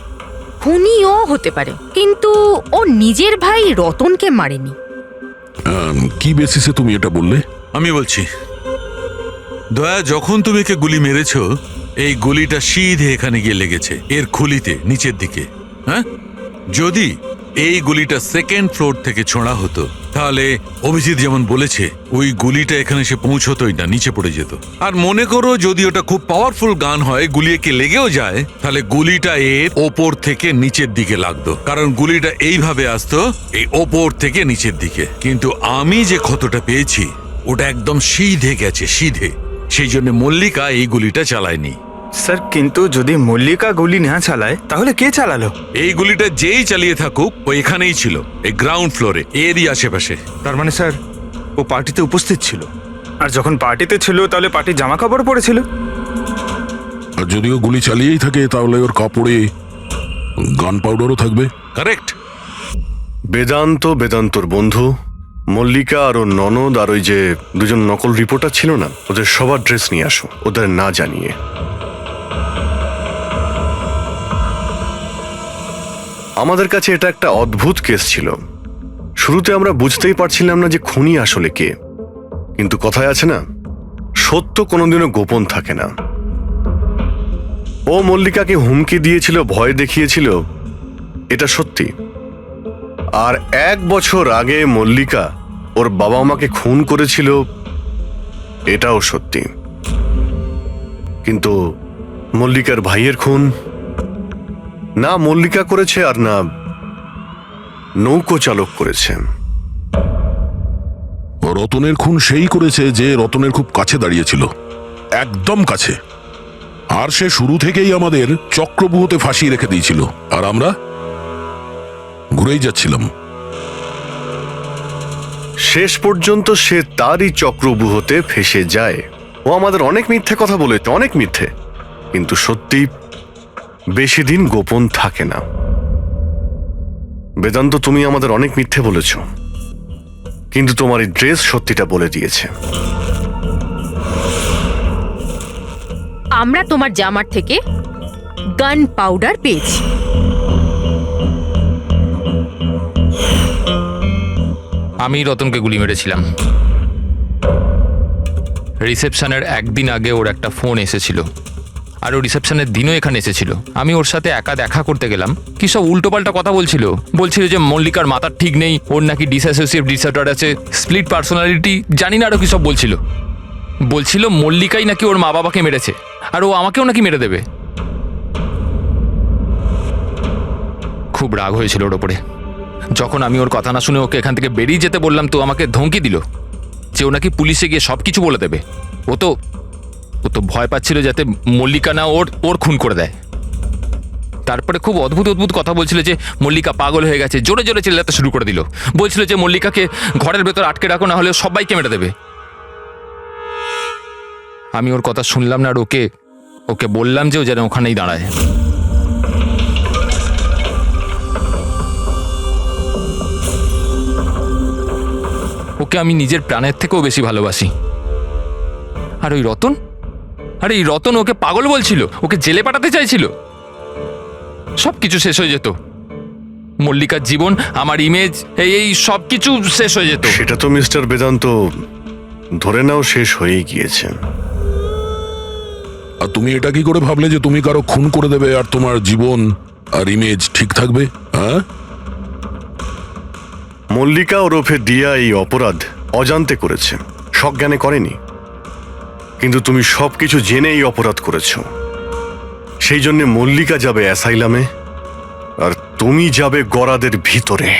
খুনিও হতে পারে, কিন্তু ও নিজের ভাই রতনকে মারেনি। কি বেসিসে তুমি এটা বললে? আমি বলছি, দয়া, যখন তুমি একে গুলি মেরেছো এই গুলিটা সিধে এখানে গিয়ে লেগেছে এর খুলিতে নিচের দিকে। হ্যাঁ, যদি এই গুলিটা সেকেন্ড ফ্লোর থেকে ছোঁড়া হতো তাহলে অভিজিৎ যেমন বলেছে ওই গুলিটা এখানে এসে পৌঁছতোই না, নিচে পড়ে যেত। আর মনে করো যদি ওটা খুব পাওয়ারফুল গান হয়, গুলি একে লেগেও যায়, তাহলে গুলিটা এর ওপর থেকে নিচের দিকে লাগতো, কারণ গুলিটা এইভাবে আসতো এই ওপর থেকে নিচের দিকে। কিন্তু আমি যে ক্ষতটা পেয়েছি ওটা একদম সিধে গেছে, সিধে। সেই জন্য মল্লিকা এই গুলিটা চালায়নি। স্যার, কিন্তু যদি মল্লিকা গুলি না চালায় তাহলে কে চালালো? এই গুলিটা যেই চালিয়ে থাকুক ও এখানেই ছিল, এই গ্রাউন্ড ফ্লোরে, এরই আশেপাশে। তার মানে স্যার ও পার্টিতে উপস্থিত ছিল, আর যখন পার্টিতে ছিল তাহলে পার্টির জামা কাপড় পরেছিল। আর যদিও গুলি চালিয়েই থাকে তাহলে ওর কাপড়ে গান পাউডারও থাকবে। কারেক্ট। বেদান্তর বন্ধু মল্লিকা আর ওর ননদ আর ওই যে দুজন নকল রিপোর্টার ছিল না, ওদের সবার ড্রেস নিয়ে আসো, ওদের না জানিয়ে। আমাদের কাছে এটা একটা অদ্ভুত কেস ছিল। শুরুতে আমরা বুঝতেই পারছিলাম না যে খুনি আসলে কে, কিন্তু কথায় আছে না, সত্য কোনোদিনও গোপন থাকে না। ও মল্লিকাকে হুমকি দিয়েছিল, ভয় দেখিয়েছিল, এটা সত্যি। আর 1 বছর আগে মল্লিকা ওর বাবা মাকে খুন করেছিল, এটাও সত্যি। কিন্তু মল্লিকার ভাইয়ের খুন না মল্লিকা করেছে আর না নৌকো চালক করেছে। রতনের খুন সেই করেছে যে রতনের খুব কাছে দাঁড়িয়েছিল, একদম কাছে। আর সে শুরু থেকেই আমাদের চক্রব্যূহতে ফাঁসিয়ে রেখে দিয়েছিল, আর আমরা ঘুরেই যাচ্ছিলাম। শেষ পর্যন্ত সে তারই চক্রব্যূহতে ফেসে যায়। ও আমাদের অনেক মিথ্যে কথা বলেছে, অনেক মিথ্যে, কিন্তু সত্যি বেশি দিন গোপন থাকে না। বেদান্ত, তুমি আমাদের অনেক মিথ্যে বলেছ, কিন্তু তোমার এই ড্রেস সত্যিটা বলে দিয়েছে। আমরা তোমার জামার থেকে গান পাউডার পেয়েছি। আমি রতনকে গুলি মেরেছিলাম। রিসেপশনের একদিন আগে ওর একটা ফোন এসেছিল, আর ও রিসেপশনের দিনও এখানে এসেছিল। আমি ওর সাথে একা দেখা করতে গেলাম, কি সব উল্টোপাল্টা কথা বলছিল। যে মল্লিকার মাথার ঠিক নেই, ওর নাকি ডিসঅ্যাসোসিয়েটিভ ডিসঅর্ডার আছে, স্প্লিট পার্সোনালিটি, জানি না আরো কি সব বলছিল মল্লিকাই নাকি ওর মা বাবাকে মেরেছে, আর ও আমাকেও নাকি মেরে দেবে। খুব রাগ হয়েছিল ওর ওপরে। যখন আমি ওর কথা না শুনে ওকে এখান থেকে বেরিয়ে যেতে বললাম, তো আমাকে ধমকি দিল যে ও নাকি পুলিশে গিয়ে সব কিছু বলে দেবে। ও তো ভয় পাচ্ছিল যাতে মল্লিকা না ওর খুন করে দেয়। তারপরে খুব অদ্ভুত কথা বলছিল যে মল্লিকা পাগল হয়ে গেছে, জোরে জোরে চিল্লাতে শুরু করে দিল। বলছিল যে মল্লিকাকে ঘরের ভেতর আটকে রাখো, না হলে সবাইকে মেরে দেবে। আমি ওর কথা শুনলাম না, আর ওকে বললাম যে ও যেন ওখানেই দাঁড়ায়। ওকে আমি নিজের প্রাণের থেকেও বেশি ভালোবাসি। আর ওই রতন, এই রতন ওকে পাগল বলছিল, ওকে জেলে পাঠাতে চাইছিল। সব কিছু শেষ হয়ে যেত, মল্লিকার জীবন, আমার ইমেজ, এই সব কিছু শেষ হয়ে যেত। সেটা তো মিস্টার বেদান্ত ধরে নাও শেষ হয়েই গিয়েছে। আর তুমি এটা কি করে ভাবলে যে তুমি কারো খুন করে দেবে আর তোমার জীবন আর ইমেজ ঠিক থাকবে? হ্যাঁ, মল্লিকা ওরফে দিয়া এই অপরাধ অজান্তে করেছে, সজ্ঞানে করেনি। কিন্তু তুমি সবকিছু জেনে এই অপরাধ করেছো। সেই জন্য মল্লিকা যাবে অ্যাসাইলামে, আর তুমি যাবে গরাদের ভিতরে।